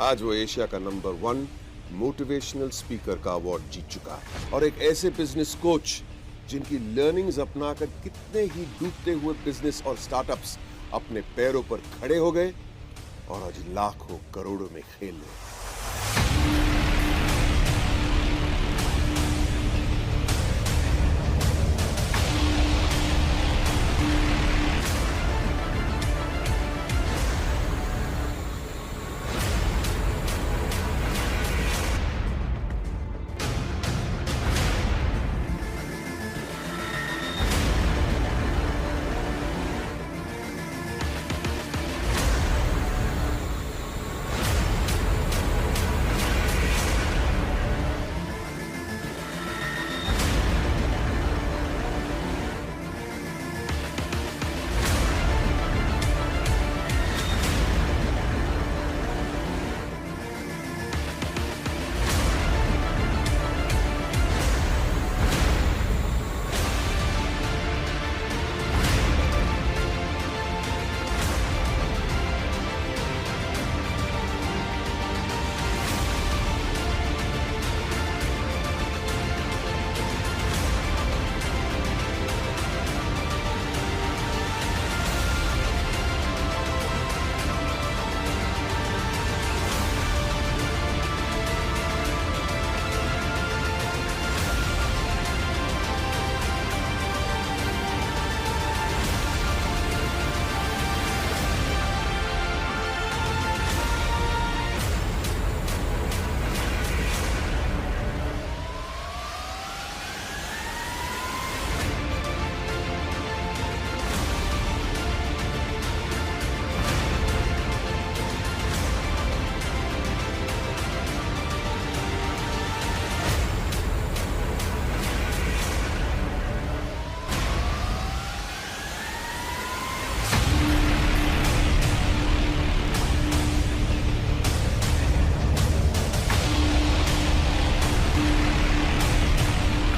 आज वो एशिया का नंबर 1 मोटिवेशनल स्पीकर का अवार्ड जीत चुका है और एक ऐसे बिजनेस कोच जिनकी लर्निंग्स अपनाकर कितने ही डूबते हुए बिजनेस और स्टार्टअप्स अपने पैरों पर खड़े हो गए और आज लाखों करोड़ों में खेल रहे।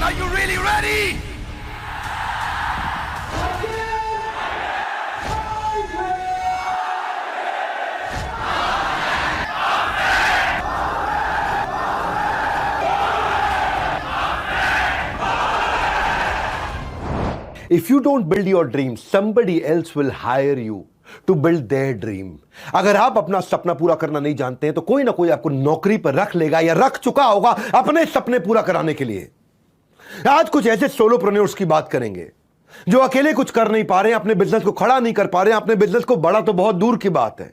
Are you really ready? If you don't build your dream, somebody else will hire you to build their dream. अगर आप अपना सपना पूरा करना नहीं जानते हैं तो कोई ना कोई आपको नौकरी पर रख लेगा या रख चुका होगा अपने सपने पूरा कराने के लिए। आज कुछ ऐसे सोलोप्रेन्योर्स की बात करेंगे जो अकेले कुछ कर नहीं पा रहे हैं, अपने बिजनेस को खड़ा नहीं कर पा रहे हैं, अपने बिजनेस को बड़ा तो बहुत दूर की बात है।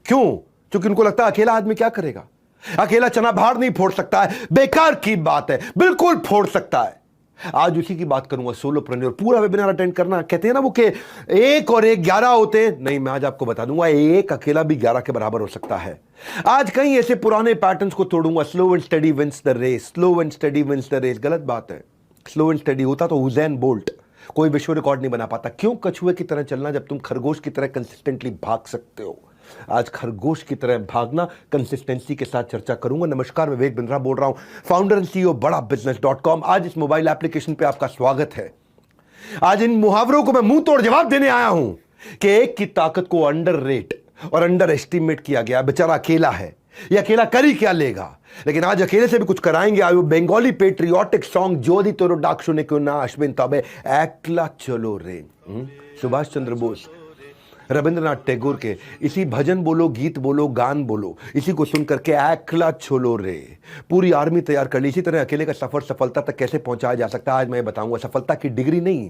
क्यों? क्योंकि उनको लगता है अकेला आदमी क्या करेगा, अकेला चना भार नहीं फोड़ सकता है, बेकार की बात है। बिल्कुल फोड़ सकता है। आज उसी की बात करूंगा, सोलोप्रेन्योर। पूरा वेबिनार अटेंड करना। कहते हैं ना वो कि 1 और 1 11 होते हैं, नहीं, मैं आज आपको बता दूंगा 1 अकेला भी 11 के बराबर हो सकता है। आज कई ऐसे पुराने पैटर्न्स को तोड़ूंगा। Slow and steady wins the race, slow and steady wins the race. गलत बात है। स्लो एंड स्टडी होता तो हुसैन बोल्ट कोई विश्व रिकॉर्ड नहीं बना पाता। क्यों कछुए की तरह चलना जब तुम खरगोश की तरह कंसिस्टेंटली भाग सकते हो। आज खरगोश की तरह भागना, कंसिस्टेंसी के साथ चर्चा करूंगा। नमस्कार, मैं विवेक बिंद्रा बोल रहा हूं, फाउंडर एंड सीईओ बड़ा बिजनेस.com। आज इस मोबाइल एप्लीकेशन पे आपका स्वागत है। आज इन मुहावरों को मैं मुंह तोड़ जवाब देने आया हूं कि एक की ताकत को अंडर रेट और अंडर एस्टिमेट किया गया। बेचारा अकेला है, ये अकेला कर ही क्या लेगा, लेकिन आज अकेले से भी कुछ कराएंगे। आयो बेंगोली पेट्रियोटिक सॉन्ग जोदी तोरो डाक सुने क्यों ना अश्विन तबे एकला चलो रे। सुभाष चंद्र बोस, रविंद्रनाथ टैगोर के इसी भजन बोलो, गीत बोलो, गान बोलो, इसी को सुन करके एकला छोलो रे पूरी आर्मी तैयार कर ली। इसी तरह अकेले का सफर सफलता तक कैसे पहुंचाया जा सकता है आज मैं बताऊंगा। सफलता की डिग्री नहीं,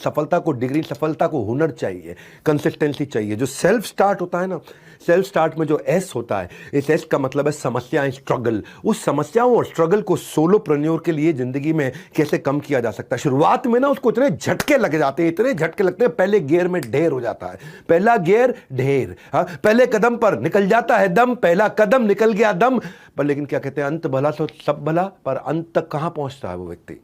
सफलता को डिग्री, सफलता को हुनर चाहिए, कंसिस्टेंसी चाहिए। जो सेल्फ स्टार्ट होता है ना, सेल्फ स्टार्ट में जो एस होता है, इस एस का मतलब है समस्याएं, स्ट्रगल। उस समस्याओं और स्ट्रगल को सोलोप्रेन्योर के लिए जिंदगी में कैसे कम किया जा सकता है। शुरुआत में ना उसको इतने झटके लग जाते हैं, इतने झटके लगते हैं, पहले गियर में ढेर हो जाता है। पहला गियर ढेर, पहले कदम पर निकल जाता है दम, पहला कदम निकल गया दम पर। लेकिन क्या कहते हैं, अंत भला तो सब भला, पर अंत तक कहां पहुंचता है वो व्यक्ति।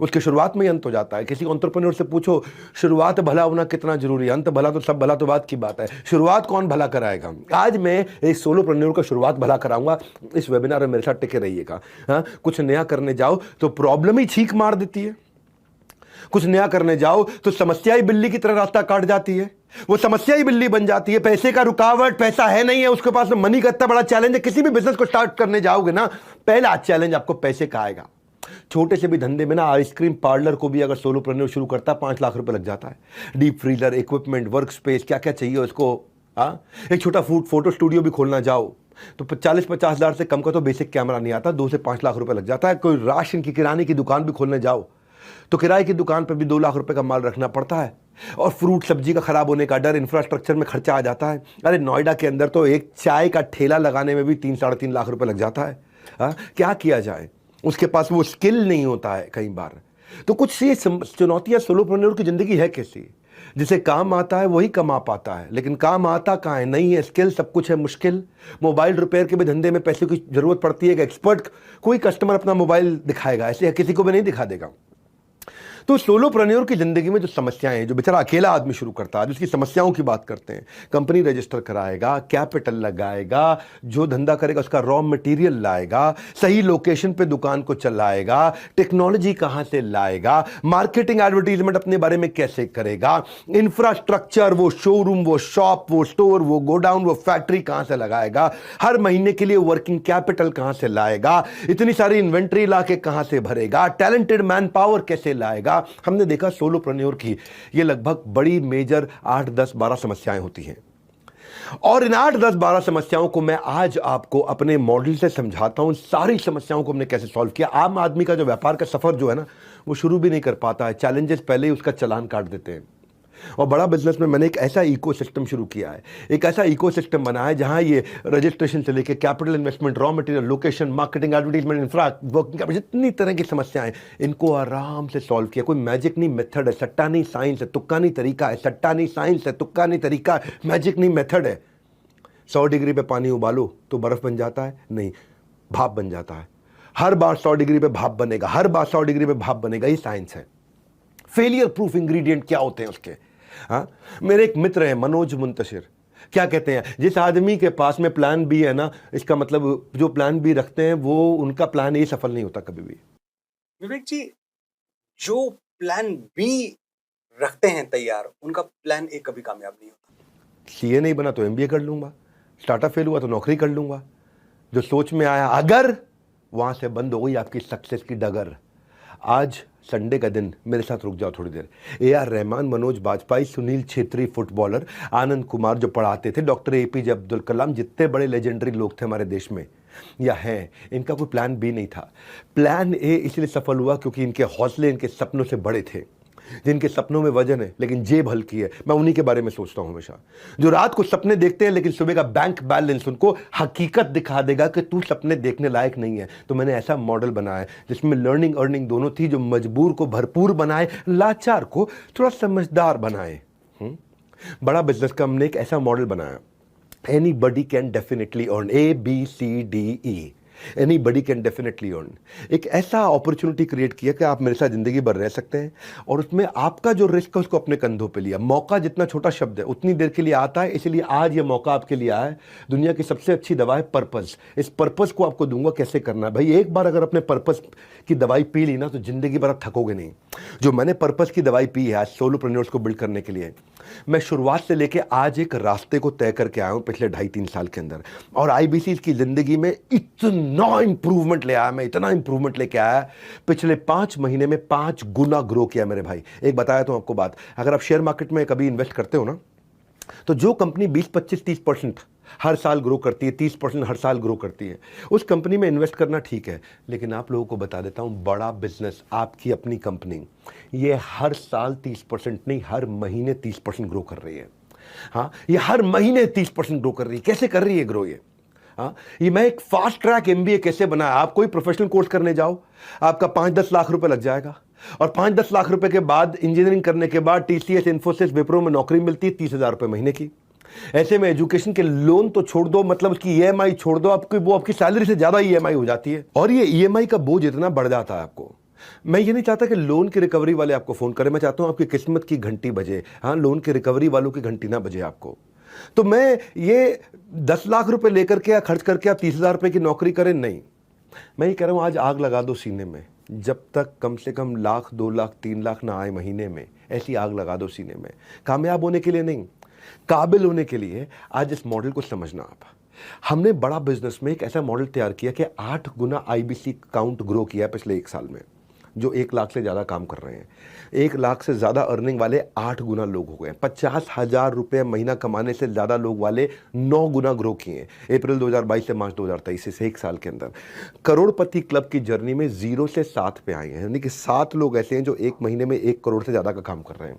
उसके शुरुआत में ही अंत हो जाता है। किसी एंटरप्रेन्योर से पूछो शुरुआत भला होना कितना जरूरी है, अंत भला तो सब भला तो बात की बात है। शुरुआत कौन भला कराएगा। आज मैं एक सोलोप्रेन्योर का शुरुआत भला कराऊंगा। इस वेबिनार में मेरे साथ टिके रहिएगा। कुछ नया करने जाओ तो प्रॉब्लम ही छींक मार देती है। कुछ नया करने जाओ तो समस्या ही बिल्ली की तरह रास्ता काट जाती है, वो समस्या ही बिल्ली बन जाती है। पैसे का रुकावट, पैसा है नहीं है उसके पास, मनी का इतना बड़ा चैलेंज है। किसी भी बिजनेस को स्टार्ट करने जाओगे ना, पहला चैलेंज आपको पैसे का आएगा। छोटे से भी धंधे में ना, आइसक्रीम पार्लर को भी अगर सोलोप्रेन्योर शुरू करता है 5 लाख रुपए लग जाता है। Deep freezer, equipment, work space, क्या क्या चाहिए उसको। एक छोटा फोटो स्टूडियो भी खोलना जाओ तो 40-50 हज़ार से कम का तो बेसिक कैमरा नहीं आता, 2 से 5 लाख रुपए लग जाता है। कोई राशन की किराने की दुकान भी खोलने जाओ तो किराए की दुकान पर भी 2 लाख रुपए का माल रखना पड़ता है। और फ्रूट सब्जी का खराब होने का डर, इंफ्रास्ट्रक्चर में खर्चा आ जाता है। अरे नोएडा के अंदर तो एक चाय का ठेला लगाने में भी 3-3.5 लाख रुपए लग जाता है। क्या किया जाए, उसके पास वो स्किल नहीं होता है कई बार। तो कुछ ये चुनौतियां सोलोप्रेन्योर की जिंदगी है कैसी, जिसे काम आता है वही कमा पाता है, लेकिन काम आता कहाँ है, नहीं है स्किल, सब कुछ है मुश्किल। मोबाइल रिपेयर के भी धंधे में पैसे की जरूरत पड़ती है। एक एक्सपर्ट, कोई कस्टमर अपना मोबाइल दिखाएगा, ऐसे किसी को भी नहीं दिखा देगा। तो सोलोप्रेन्योर की जिंदगी में जो समस्याएं हैं, जो बेचारा अकेला आदमी शुरू करता है, जिसकी समस्याओं की बात करते हैं, कंपनी रजिस्टर कराएगा, कैपिटल लगाएगा, जो धंधा करेगा उसका रॉ मटेरियल लाएगा, सही लोकेशन पे दुकान को चलाएगा, टेक्नोलॉजी कहां से लाएगा, मार्केटिंग एडवर्टीजमेंट अपने बारे में कैसे करेगा, इंफ्रास्ट्रक्चर, वो शोरूम, वो शॉप, वो स्टोर, वो गोडाउन, वो फैक्ट्री कहां से लगाएगा, हर महीने के लिए वर्किंग कैपिटल कहां से लाएगा, इतनी सारी इन्वेंट्री ला के कहां से भरेगा, टैलेंटेड मैन पावर कैसे लाएगा। हमने देखा सोलोप्रेन्योर की ये लगभग बड़ी मेजर 8, 10, 12 समस्याएं होती हैं। और इन 8, 10, 12 समस्याओं को मैं आज आपको अपने मॉडल से समझाता हूं। सारी समस्याओं को हमने कैसे सॉल्व किया। आम आदमी का जो व्यापार का सफर जो है ना, वो शुरू भी नहीं कर पाता है, चैलेंजेस पहले ही उसका चालान काट देते हैं। और बड़ा बिजनेस में मैंने एक ऐसा इकोसिस्टम शुरू किया है, एक ऐसा इकोसिस्टम बनाया है जहां ये रजिस्ट्रेशन से लेके capital investment, raw material, location, marketing, advertisement, infra, working capital, जितनी तरह की समस्याएं, इनको आराम से सॉल्व किया। कोई मैजिक नहीं, मेथड है। सट्टा नहीं, साइंस है। तुक्का नहीं, तरीका है। सट्टा नहीं, साइंस है। तुक्का नहीं, तरीका है। मैजिक नहीं, मेथड है। 100 डिग्री पे पानी उबालो तो बर्फ बन जाता है? नहीं, भाप बन जाता है। हर बार 100 डिग्री पे भाप बनेगा, हर बार 100 डिग्री पे भाप बनेगा, ये साइंस है। फेलियर प्रूफ इंग्रेडिएंट क्या होते हैं उसके? मेरे एक मित्र हैं मनोज मुंतशिर, क्या कहते हैं, जिस आदमी के पास में प्लान बी है ना, इसका मतलब जो प्लान बी रखते हैं वो उनका प्लान ए सफल नहीं होता कभी भी। विवेक जी, जो प्लान बी रखते हैं तैयार, उनका प्लान ए कभी कामयाब नहीं होता। सीए नहीं बना तो एमबीए कर लूंगा, स्टार्टअप फेल हुआ तो नौकरी कर लूंगा। जो सोच में आया, अगर वहां से बंद हो गई आपकी सक्सेस की डगर। आज संडे का दिन, मेरे साथ रुक जाओ थोड़ी देर। AR रहमान, मनोज बाजपेयी, सुनील छेत्री फुटबॉलर, आनंद कुमार जो पढ़ाते थे, डॉक्टर APJ अब्दुल कलाम, जितने बड़े लेजेंडरी लोग थे हमारे देश में या हैं, इनका कोई प्लान बी नहीं था। प्लान ए इसलिए सफल हुआ क्योंकि इनके हौसले इनके सपनों से बड़े थे। जिनके सपनों में वजन है लेकिन जेब हल्की है, मैं उन्हीं के बारे में सोचता हूं हमेशा। जो रात को सपने देखते हैं लेकिन सुबह का बैंक बैलेंस उनको हकीकत दिखा देगा कि तू सपने देखने लायक नहीं है। तो मैंने ऐसा मॉडल बनाया है जिसमें लर्निंग अर्निंग दोनों थी, जो मजबूर को भरपूर बनाए, लाचार को थोड़ा समझदार बनाए। बड़ा बिजनेस का हमने एक ऐसा मॉडल बनाया, anybody can definitely earn, ABCDE, anybody can definitely earn. एक ऐसा अपॉर्चुनिटी क्रिएट किया कि आप मेरे साथ जिंदगी भर रह सकते हैं, और उसमें आपका जो रिस्क है उसको अपने कंधों पे लिया। मौका जितना छोटा शब्द है उतनी देर के लिए आता है, इसलिए आज ये मौका आपके लिए आया है। दुनिया की सबसे अच्छी दवा है पर्पस। इस पर्पस को आपको दूंगा कैसे करना है। भाई एक बार अगर अपने पर्पस की दवाई पी ली ना, तो जिंदगी भर आप थकोगे नहीं। जो मैंने पर्पस की दवाई पी है आज सोलोप्रेन्योर्स को बिल्ड करने के लिए, मैं शुरुआत से लेके आज एक रास्ते को तय करके आया हूं पिछले 2.5-3 साल के अंदर। और IBC की जिंदगी में इतना इंप्रूवमेंट ले आया, मैं इतना इंप्रूवमेंट लेके आया, पिछले 5 महीने में 5 गुना ग्रो किया मेरे भाई। एक बताया तो आपको बात, अगर आप शेयर मार्केट में कभी इन्वेस्ट करते हो ना, तो जो कंपनी 20, 25, 30% हर साल ग्रो करती है, 30% हर साल ग्रो करती है, उस कंपनी में इन्वेस्ट करना ठीक है। लेकिन आप लोगों को बता देता हूं, बड़ा बिजनेस, आपकी अपनी कंपनी, ये हर साल 30% नहीं, हर महीने 30% ग्रो कर रही है। हाँ, ये हर महीने 30% ग्रो कर रही है। कैसे कर रही है ग्रो ये? हाँ, ये मैं एक फास्ट ट्रैक MBA कैसे बनाया। आप कोई प्रोफेशनल कोर्स करने जाओ, आपका 5-10 लाख रुपए लग जाएगा, और 5-10 लाख रुपए के बाद इंजीनियरिंग करने के बाद TCS, इन्फोसिस, विप्रो में नौकरी मिलती है 30,000 रुपए महीने की। ऐसे में एजुकेशन के लोन तो छोड़ दो, मतलब उसकी EMI छोड़ दो, आपकी वो आपकी सैलरी से ज्यादा EMI हो जाती है, और ये EMI का बोझ इतना बढ़ जाता है आपको। मैं ये नहीं चाहता कि लोन की रिकवरी वाले आपको फोन करें, मैं चाहता हूं आपकी किस्मत की घंटी बजे। हाँ, लोन की रिकवरी वालों की घंटी ना बजे आपको। तो मैं ये 10 लाख रुपए लेकर के या खर्च करके आप 30,000 रुपए की नौकरी करें, नहीं। मैं ये कह रहा हूं आज आग लगा दो सीने में, जब तक कम से कम लाख 2 लाख 3 लाख ना आए महीने में, ऐसी आग लगा दो सीने में। कामयाब होने के लिए नहीं, काबिल होने के लिए आज इस मॉडल को समझना। आप हमने बड़ा बिजनेस में एक ऐसा मॉडल तैयार किया कि 8 गुना IBC काउंट ग्रो किया पिछले 1 साल में। जो 1 लाख से ज़्यादा काम कर रहे हैं, 1 लाख से ज़्यादा अर्निंग वाले 8 गुना लोग हो गए। 50,000 रुपये महीना कमाने से ज़्यादा लोग वाले 9 गुना ग्रो किए अप्रैल 2022 से मार्च 2023 से 1 साल के अंदर। करोड़पति क्लब की जर्नी में 0 से 7 पे आए हैं, यानी कि 7 लोग ऐसे हैं जो 1 महीने में 1 करोड़ से ज़्यादा का काम कर रहे हैं।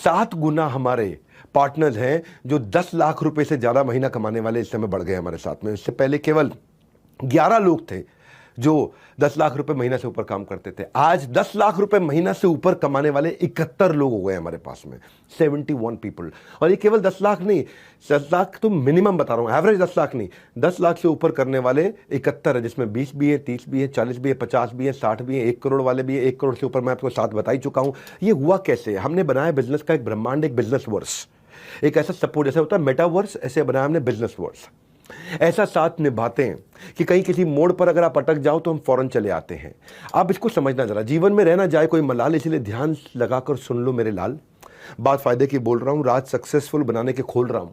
7 गुना हमारे पार्टनर्स हैं जो 10 लाख रुपए से ज़्यादा महीना कमाने वाले इस समय बढ़ गए हमारे साथ में। इससे पहले केवल 11 लोग थे जो 10 लाख रुपए महीना से ऊपर काम करते थे। आज 10 लाख रुपए महीना से ऊपर कमाने वाले 71 लोग हो गए हमारे पास में, 71 पीपल। और ये केवल 10 लाख नहीं, 10 लाख तो मिनिमम बता रहा हूं, एवरेज 10 लाख नहीं, 10 लाख से ऊपर करने वाले 71 है, जिसमें 20 भी है, 30 भी है, 40 भी है, 50 भी है, 60 भी है, 1 करोड़ वाले भी है। 1 करोड़ से ऊपर मैं आपको 7 बता ही चुका हूं। ये हुआ कैसे? हमने बनाया बिजनेस का एक ब्रह्मांड, एक बिजनेस वर्स, एक ऐसा सपोर्ट जैसे होता है मेटावर्स, ऐसे बनाया हमने बिजनेस वर्स। ऐसा साथ निभाते हैं कि कहीं किसी मोड़ पर अगर आप अटक जाओ तो हम फौरन चले आते हैं। आप इसको समझना जरा, जीवन में रहना जाए कोई मलाल, इसलिए ध्यान लगाकर सुन लो मेरे लाल। बात फायदे की बोल रहा हूं, राज सक्सेसफुल बनाने के खोल रहा हूं।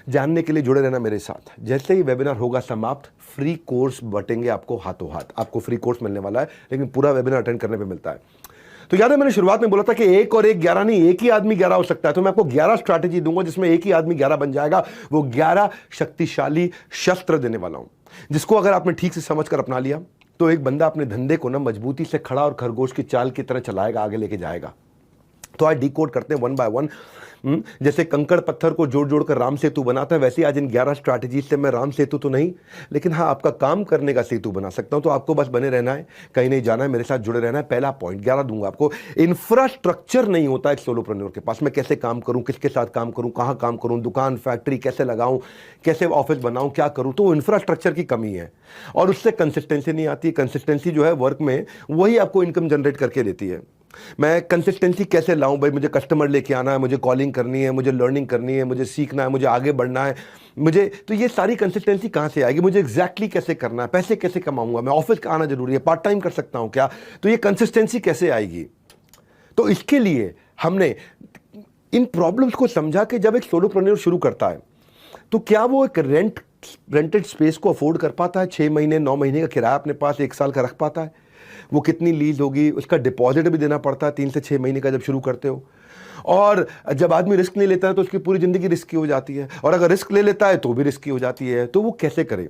जानने के लिए जुड़े रहना मेरे साथ। जैसे ही वेबिनार होगा समाप्त, फ्री कोर्स बटेंगे आपको हाथों हाथ। आपको फ्री कोर्स मिलने वाला है, लेकिन पूरा वेबिनार अटेंड करने पे मिलता है। तो याद है मैंने शुरुआत में बोला था कि 1 और 1 11 नहीं, एक ही आदमी 11 हो सकता है। तो मैं आपको 11 स्ट्रैटेजी दूंगा जिसमें एक ही आदमी 11 बन जाएगा। वो 11 शक्तिशाली शस्त्र देने वाला हूं, जिसको अगर आपने ठीक से समझकर अपना लिया तो एक बंदा अपने धंधे को ना मजबूती से खड़ा और खरगोश की चाल की तरह चलाएगा, आगे लेके जाएगा। तो आज डिकोड करते हैं 1 बाय 1। जैसे कंकड़ पत्थर को जोड़ जोड़ कर राम सेतु बनाता है, वैसे आज इन 11 स्ट्रैटेजी से मैं राम सेतु तो नहीं, लेकिन हाँ आपका काम करने का सेतु बना सकता हूं। तो आपको बस बने रहना है, कहीं नहीं जाना है, मेरे साथ जुड़े रहना है। पहला पॉइंट 11 दूंगा आपको। इंफ्रास्ट्रक्चर नहीं होता एक सोलोप्रेन्योर के पास। मैं कैसे काम करूं, किसके साथ काम करूं, कहां काम करूं, दुकान फैक्ट्री कैसे लगाऊं, कैसे ऑफिस बनाऊं, क्या करूं, तो इंफ्रास्ट्रक्चर की कमी है और उससे कंसिस्टेंसी नहीं आती। कंसिस्टेंसी जो है वर्क में, वही आपको इनकम जनरेट करके देती है। मैं कंसिस्टेंसी कैसे लाऊं भाई? मुझे कस्टमर लेके आना है, मुझे कॉलिंग करनी है, मुझे लर्निंग करनी है, मुझे सीखना है, मुझे आगे बढ़ना है, मुझे तो ये सारी कंसिस्टेंसी कहां से आएगी? मुझे एग्जैक्टली कैसे करना है, पैसे कैसे कमाऊंगा मैं, ऑफिस का आना जरूरी है, पार्ट टाइम कर सकता हूं क्या, तो ये कंसिस्टेंसी कैसे आएगी? तो इसके लिए हमने इन प्रॉब्लम्स को समझा कि जब एक सोलोप्रेन्योर शुरू करता है तो क्या वो एक रेंटेड स्पेस को अफोर्ड कर पाता है? 6 महीने 9 महीने का किराया अपने पास 1 साल का रख पाता है? वो कितनी लीज होगी, उसका डिपॉजिट भी देना पड़ता है 3 से 6 महीने का जब शुरू करते हो। और जब आदमी रिस्क नहीं लेता है तो उसकी पूरी जिंदगी रिस्की हो जाती है, और अगर रिस्क ले लेता है तो भी रिस्की हो जाती है। तो वो कैसे करे?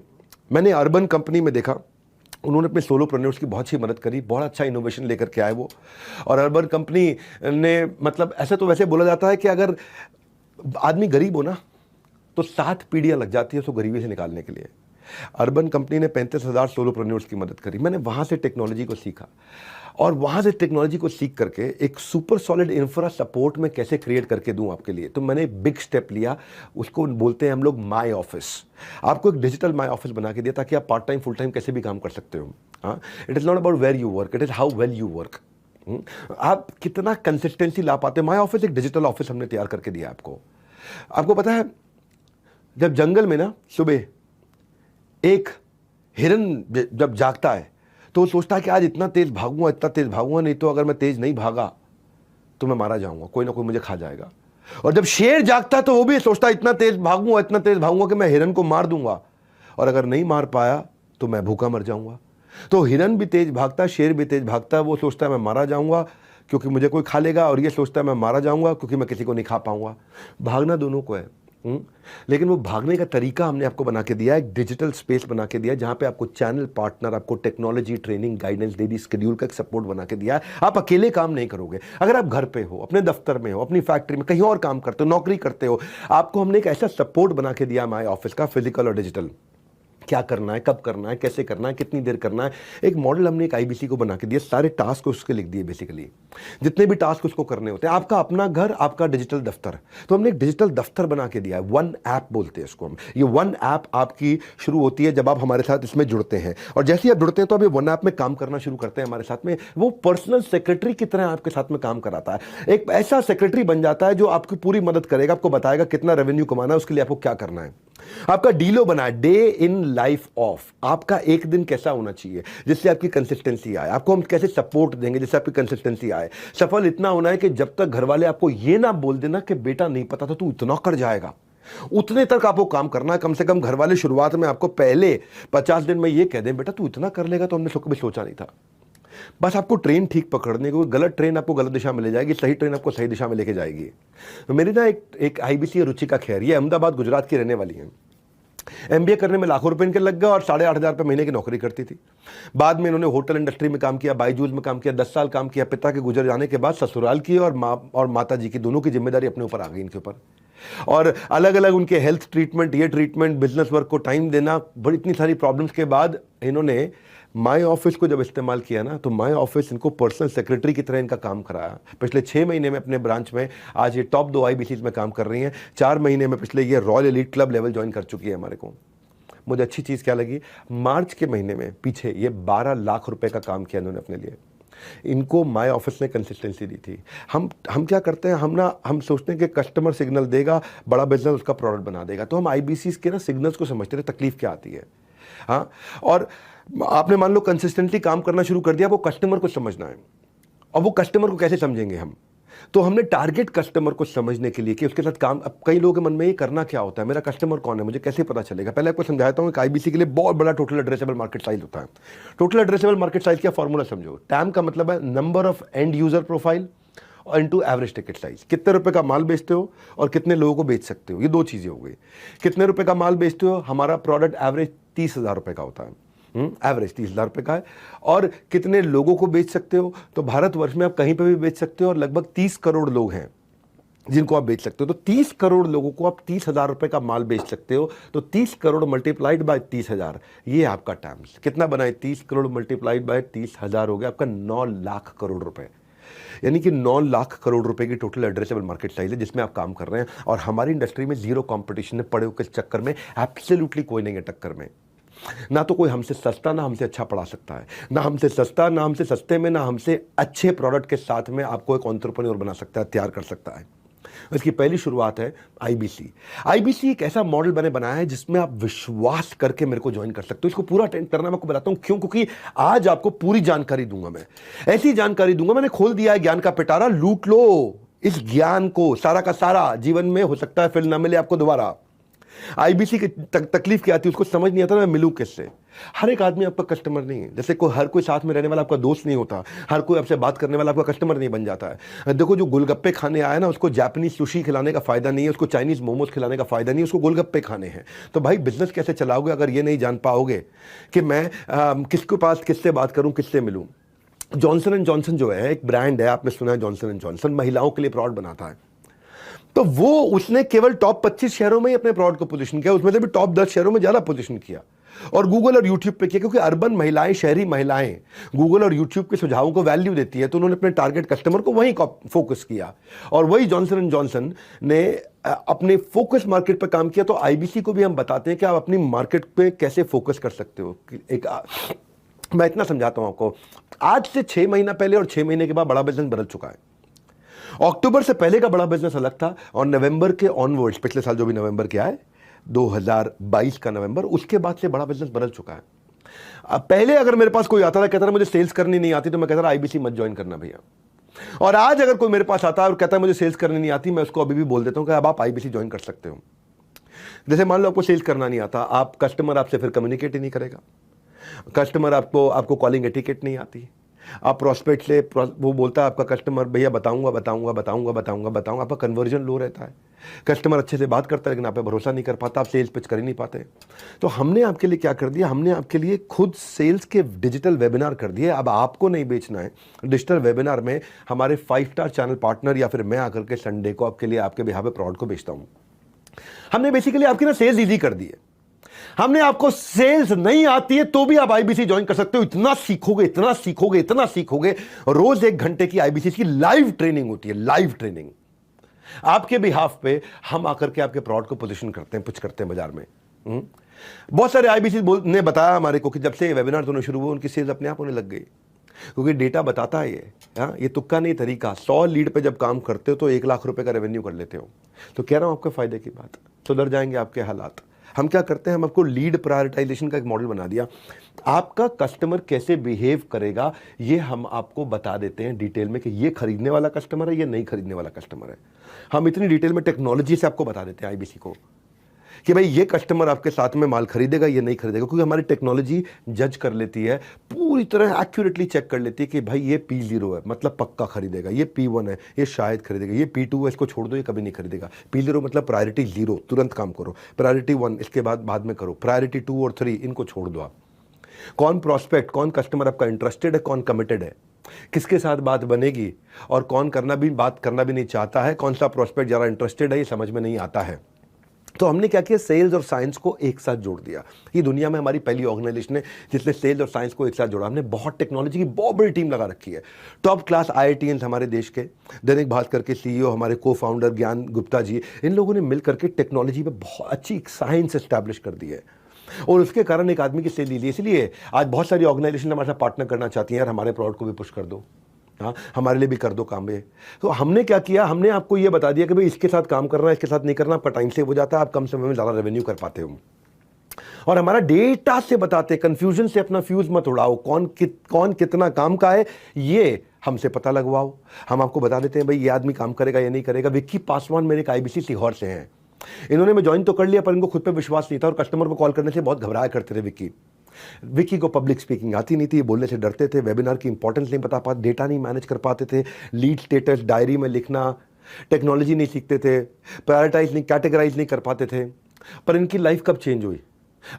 मैंने अर्बन कंपनी में देखा, उन्होंने अपने सोलोप्रेन्योर्स की बहुत ही मदद करी, बहुत अच्छा इनोवेशन लेकर के आए वो। और अर्बन कंपनी ने, मतलब ऐसे तो वैसे बोला जाता है कि अगर आदमी गरीब हो ना तो 7 पीढ़ियां लग जाती है उसको गरीबी से निकालने के लिए। अर्बन कंपनी ने 35,000 सोलोप्रेन्योर्स की मदद करी। मैंने वहां से टेक्नोलॉजी को सीखा, और वहां से टेक्नोलॉजी को सीख करके एक सुपर सॉलिड इंफ्रा सपोर्ट में कैसे क्रिएट करके दूं आपके लिए। तो मैंने बिग स्टेप लिया, उसको बोलते हैं हम लोग माई ऑफिस। आपको एक डिजिटल माई ऑफिस बना के दिया ताकि आप पार्ट टाइम फुल टाइम कैसे भी काम कर सकते हो। हाँ, it is not about where you work, it is how well you work. आप कितना कंसिस्टेंसी ला पाते हैं। माई ऑफिस एक डिजिटल ऑफिस हमने तैयार करके दिया आपको। आपको पता है, जब जंगल में ना सुबह एक हिरन जब जागता है तो वो सोचता है कि आज इतना तेज भागूंगा, इतना तेज भागूंगा, नहीं तो अगर मैं तेज नहीं भागा तो मैं मारा जाऊंगा, कोई ना कोई मुझे खा जाएगा। और जब शेर जागता है तो वो भी सोचता है इतना तेज भागूंगा कि मैं हिरन को मार दूंगा, और अगर नहीं मार पाया तो मैं भूखा मर जाऊंगा। तो हिरन भी तेज भागता है, शेर भी तेज भागता है। वो सोचता है मैं मारा जाऊंगा क्योंकि मुझे कोई खा लेगा, और ये सोचता है मैं मारा जाऊंगा क्योंकि मैं किसी को नहीं खा पाऊंगा। भागना दोनों को है, लेकिन वो भागने का तरीका हमने आपको बना के दिया, एक डिजिटल स्पेस बना के दिया जहां पे आपको चैनल पार्टनर, आपको टेक्नोलॉजी, ट्रेनिंग, गाइडेंस दे दी, शेड्यूल का एक सपोर्ट बना के दिया है। आप अकेले काम नहीं करोगे। अगर आप घर पे हो, अपने दफ्तर में हो, अपनी फैक्ट्री में, कहीं और काम करते हो, नौकरी करते हो, आपको हमने एक ऐसा सपोर्ट बना के दिया माई ऑफिस का, फिजिकल और डिजिटल। क्या करना है, कब करना है, कैसे करना है, कितनी देर करना है, एक मॉडल हमने एक IBC को बना के दिया। सारे टास्क उसके लिख दिए, बेसिकली जितने भी टास्क उसको करने होते हैं। आपका अपना घर, आपका डिजिटल दफ्तर, तो हमने एक डिजिटल दफ्तर बना के दिया है। 1 ऐप बोलते हैं इसको हम। ये 1 ऐप आपकी शुरू होती है जब आप हमारे साथ इसमें जुड़ते हैं, और जैसे ही आप जुड़ते हैं तो आप ये 1 ऐप में काम करना शुरू करते हैं हमारे साथ में। वो पर्सनल सेक्रेटरी की तरह आपके साथ में काम कराता है। एक ऐसा सेक्रेटरी बन जाता है जो आपकी पूरी मदद करेगा, आपको बताएगा कितना रेवेन्यू कमाना है, उसके लिए आपको क्या करना है। आपका डीलो बना है, डे इन लाइफ ऑफ, आपका एक दिन कैसा होना चाहिए जिससे आपकी कंसिस्टेंसी आए, आपको हम कैसे सपोर्ट देंगे जिससे आपकी कंसिस्टेंसी आए। सफल इतना होना है कि जब तक घर वाले आपको ये ना बोल देना कि बेटा नहीं पता था तू इतना कर जाएगा, उतने तक आपको काम करना है। कम से कम घर वाले शुरुआत में आपको पहले 50 दिन में ये कह दें बेटा तू इतना कर लेगा तो हमने कभी सोचा नहीं था। बस आपको ट्रेन ठीक पकड़ने को, गलत ट्रेन आपको गलत दिशा में ले जाएगी, सही ट्रेन आपको सही दिशा में लेके जाएगी। तो मेरी ना एक आईबीसी रुचिका खैर, ये अहमदाबाद गुजरात की रहने वाली हैं। एमबीए करने में लाखों रुपए इनके लग गए और 8,500 रुपये महीने की नौकरी करती थी। बाद में इन्होंने होटल इंडस्ट्री में काम किया, बाईजूस में काम किया, 10 साल काम किया। पिता के गुजर जाने के बाद ससुराल की और माता जी की दोनों की जिम्मेदारी अपने ऊपर आ गई इनके ऊपर। और अलग अलग उनके हेल्थ ट्रीटमेंट, ये ट्रीटमेंट, बिजनेस वर्क को टाइम देना, बड़ी इतनी सारी प्रॉब्लम्स के बाद इन्होंने माई ऑफिस को जब इस्तेमाल किया ना, तो माई ऑफिस इनको पर्सनल सेक्रेटरी की तरह इनका काम कराया। पिछले 6 महीने में अपने ब्रांच में आज ये टॉप 2 IBCs में काम कर रही हैं। 4 महीने में पिछले ये royal elite club level join कर चुकी है हमारे को। मुझे अच्छी चीज़ क्या लगी, मार्च के महीने में पीछे ये 12 लाख रुपए का काम किया इन्होंने अपने लिए। इनको माई ऑफिस ने कंसिस्टेंसी दी थी। हम क्या करते हैं, हम सोचते हैं कि कस्टमर सिग्नल देगा, बड़ा बिजनेस उसका प्रोडक्ट बना देगा। तो हम IBCs के ना सिग्नल्स को समझते हैं, तकलीफ क्या आती है। हाँ, और आपने मान लो कंसिस्टेंटली काम करना शुरू कर दिया, वो कस्टमर को समझना है। और वो कस्टमर को कैसे समझेंगे हम, तो हमने टारगेट कस्टमर को समझने के लिए कि उसके साथ काम, अब कई लोगों के मन में ये करना क्या होता है, मेरा कस्टमर कौन है, मुझे कैसे पता चलेगा। पहले आपको समझाता हूँ, एक IBC के लिए बहुत बड़ा टोटल एड्रेसेबल मार्केट साइज होता है। टोटल एड्रेसेबल मार्केट साइज का फॉर्मूला समझो, टैम का मतलब है number of and user profile और इनटू एवरेज टिकट साइज। कितने रुपए का माल बेचते हो और कितने लोगों को बेच सकते हो, ये 2 चीजें हो गई। कितने रुपए का माल बेचते हो, हमारा प्रोडक्ट एवरेज 30,000 रुपए का होता है, एवरेज 30,000 रुपये का है। और कितने लोगों को बेच सकते हो, तो भारतवर्ष में आप कहीं पे भी बेच सकते हो और लगभग 30 करोड़ लोग हैं जिनको आप बेच सकते हो। तो 30 करोड़ लोगों को आप 30,000 रुपये का माल बेच सकते हो। तो 30 करोड़ मल्टीप्लाइड बाय 30,000, ये आपका टर्म्स कितना बनाए, 30 करोड़ मल्टीप्लाइड बाय 30,000 हो गया आपका 9 लाख करोड़ रुपए। यानी कि 9 लाख करोड़ रुपए की टोटल एड्रेसेबल मार्केट साइज है जिसमें आप काम कर रहे हैं। और हमारी इंडस्ट्री में जीरो कंपटीशन है, पड़े के चक्कर में एब्सोल्युटली कोई नहीं है टक्कर में। ना तो कोई हमसे सस्ता, ना हमसे अच्छा पढ़ा सकता है, ना हमसे सस्ता, ना हमसे सस्ते में, ना हमसे अच्छे प्रोडक्ट के साथ में आपको एक एंटरप्रेन्योर बना सकता है, तैयार कर सकता है। इसकी पहली शुरुआत है IBC। IBC एक ऐसा मॉडल मैंने बनाया है जिसमें आप विश्वास करके मेरे को ज्वाइन कर सकते हो। इसको पूरा अटेंड करना मैं आपको बताता हूं क्यों, क्योंकि आज आपको पूरी जानकारी दूंगा। मैं ऐसी जानकारी दूंगा, मैंने खोल दिया है ज्ञान का पिटारा, लूट लो इस ज्ञान को, सारा का सारा। जीवन में हो सकता है फिर ना मिले आपको दोबारा। IBC की तकलीफ क्या आती है, उसको समझ नहीं आता मैं मिलूं किससे। हर एक आदमी आपका कस्टमर नहीं है, जैसे हर कोई साथ में रहने वाला आपका दोस्त नहीं होता, हर कोई आपसे बात करने वाला आपका कस्टमर नहीं बन जाता है। देखो, जो गोलगप्पे खाने आया ना, उसको जापानीज सुशी खिलाने का फायदा नहीं है, उसको चाइनीज मोमोज खिलाने का फायदा नहीं है, उसको गोलगप्पे खाने हैं। तो भाई बिजनेस कैसे चलाओगे अगर ये नहीं जान पाओगे कि मैं किसके पास किससे बात करूं, किससे मिलूं। जॉनसन एंड जॉनसन जो है एक ब्रांड है, आपने सुना है जॉनसन एंड जॉनसन, महिलाओं के लिए प्रोडक्ट बनाता है। तो वो उसने केवल टॉप 25 शहरों में ही अपने प्रोडक्ट को पोजीशन किया, उसमें से भी टॉप 10 शहरों में ज्यादा पोजीशन किया और गूगल और यूट्यूब पे किया, क्योंकि अर्बन महिलाएं, शहरी महिलाएं गूगल और यूट्यूब के सुझावों को वैल्यू देती है। तो उन्होंने अपने टारगेट कस्टमर को वहीं फोकस किया और वही जॉनसन एंड जॉनसन ने अपने फोकस मार्केट पर काम किया। तो IBC को भी हम बताते हैं कि आप अपनी मार्केट पे कैसे फोकस कर सकते हो। मैं इतना समझाता हूं आपको, आज से 6 महीना पहले और 6 महीने के बाद बड़ा बिजनेस बदल चुका है। अक्टूबर से पहले का बड़ा बिजनेस अलग था और नवंबर के ऑनवर्ड्स, पिछले साल जो भी नवंबर के आए 2022 का नवंबर, उसके बाद से बड़ा बिजनेस बदल चुका है। अब पहले अगर मेरे पास कोई आता था कहता था मुझे सेल्स करनी नहीं आती, तो मैं कहता था IBC मत ज्वाइन करना भैया। और आज अगर कोई मेरे पास आता है और कहता है मुझे सेल्स करनी नहीं आती, मैं उसको अभी भी बोल देता हूं कि अब आप IBC ज्वाइन कर सकते हो। जैसे मान लो आपको सेल्स करना नहीं आता, आप कस्टमर आपसे फिर कम्युनिकेट ही नहीं करेगा, कस्टमर आपको कॉलिंग एटिकेट नहीं आती, आप प्रॉस्पेक्ट से वो बोलता है आपका कस्टमर भैया बताऊंगा बताऊंगा बताऊंगा बताऊंगा बताऊंगा, आपका कन्वर्जन लो रहता है। कस्टमर अच्छे से बात करता है लेकिन आप पे भरोसा नहीं कर पाता, आप सेल्स पिच कर ही नहीं पाते। तो हमने आपके लिए क्या कर दिया, हमने आपके लिए खुद सेल्स के डिजिटल वेबिनार कर दिए। अब आपको नहीं बेचना है, डिजिटल वेबिनार में हमारे 5 स्टार चैनल पार्टनर या फिर मैं आकर के संडे को आपके लिए आपके बिहाफ पे प्रोडक्ट को बेचता हूं। हमने बेसिकली आपकी ना सेल्स ईजी कर दी है। हमने आपको सेल्स नहीं आती है तो भी आप IBC ज्वाइन कर सकते हो। इतना सीखोगे, इतना सीखोगे, इतना सीखोगे। रोज 1 घंटे की IBC की लाइव ट्रेनिंग होती है, लाइव ट्रेनिंग आपके बिहाफ पे। हम आकर के आपके प्रोडक्ट को पोजीशन करते हैं, पिच करते हैं बाजार में। बहुत सारे IBC ने बताया हमारे को कि जब से ये वेबिनार दोनों शुरू हुए उनकी सेल्स अपने आप होने लग गई, क्योंकि डेटा बताता है ये तुक्का नहीं तरीका। 100 लीड पे जब काम करते हो तो 1 लाख रुपए का रेवेन्यू कर लेते हो। तो कह रहा हूं आपके फायदे की बात, सुधर जाएंगे आपके हालात। हम क्या करते हैं, हम आपको लीड प्रायोरिटाइजेशन का एक मॉडल बना दिया। आपका कस्टमर कैसे बिहेव करेगा ये हम आपको बता देते हैं डिटेल में कि ये खरीदने वाला कस्टमर है, ये नहीं खरीदने वाला कस्टमर है। हम इतनी डिटेल में टेक्नोलॉजी से आपको बता देते हैं आईबीसी को कि भाई ये कस्टमर आपके साथ में माल खरीदेगा, ये नहीं खरीदेगा, क्योंकि हमारी टेक्नोलॉजी जज कर लेती है, पूरी तरह एक्यूरेटली चेक कर लेती है कि भाई ये P0 है मतलब पक्का खरीदेगा, ये P1 है ये शायद खरीदेगा, ये P2 है इसको छोड़ दो ये कभी नहीं खरीदेगा, P0 मतलब प्रायोरिटी 0 तुरंत काम करो, प्रायोरिटी 1 इसके बाद में करो, प्रायोरिटी 2 और 3 इनको छोड़ दो आप। कौन प्रॉस्पेक्ट, कौन कस्टमर आपका इंटरेस्टेड है, कौन कमिटेड है, किसके साथ बात बनेगी और कौन बात करना भी नहीं चाहता है, कौन सा प्रॉस्पेक्ट ज़्यादा इंटरेस्टेड है ये समझ में नहीं आता है। तो हमने क्या किया, सेल्स और साइंस को एक साथ जोड़ दिया। ये दुनिया में हमारी पहली ऑर्गेनाइजेशन है जिसने सेल्स और साइंस को एक साथ जोड़ा। हमने बहुत टेक्नोलॉजी की बहुत बड़ी टीम लगा रखी है, टॉप क्लास IITians हमारे देश के, दैनिक भास्कर के CEO हमारे को-फाउंडर ज्ञान गुप्ता जी, इन लोगों ने मिल करके टेक्नोलॉजी में बहुत अच्छी साइंस एस्टैब्लिश कर दी है और उसके कारण एक आदमी की सेल ली। इसलिए आज बहुत सारी ऑर्गेनाइजेशन हमारे साथ पार्टनर करना चाहती हैं, यार हमारे प्रोडक्ट को भी पुश कर दो, हाँ हमारे लिए भी कर दो काम ये। तो हमने क्या किया, हमने आपको ये बता दिया कि भाई इसके साथ काम करना है, इसके साथ नहीं करना, आपका टाइम सेव हो जाता है, आप कम समय में ज़्यादा रेवेन्यू कर पाते हो। और हमारा डेटा से बताते, कंफ्यूजन से अपना फ्यूज मत उड़ाओ, कौन कितना काम का है ये हमसे पता लगवाओ। हम आपको बता देते हैं भाई ये आदमी काम करेगा या नहीं करेगा। विक्की पासवान मेरे IBC सीहोर से हैं, इन्होंने मैं ज्वाइन तो कर लिया पर इनको खुद पे विश्वास नहीं था और कस्टमर को कॉल करने से बहुत घबराया करते थे। विक्की को पब्लिक स्पीकिंग आती नहीं थी, ये बोलने से डरते थे, वेबिनार की इंपॉर्टेंस नहीं बता पाते, डेटा नहीं मैनेज कर पाते थे, लीड स्टेटस डायरी में लिखना, टेक्नोलॉजी नहीं सीखते थे, प्रायोरिटाइज नहीं, कैटेगराइज नहीं कर पाते थे। पर इनकी लाइफ कब चेंज हुई,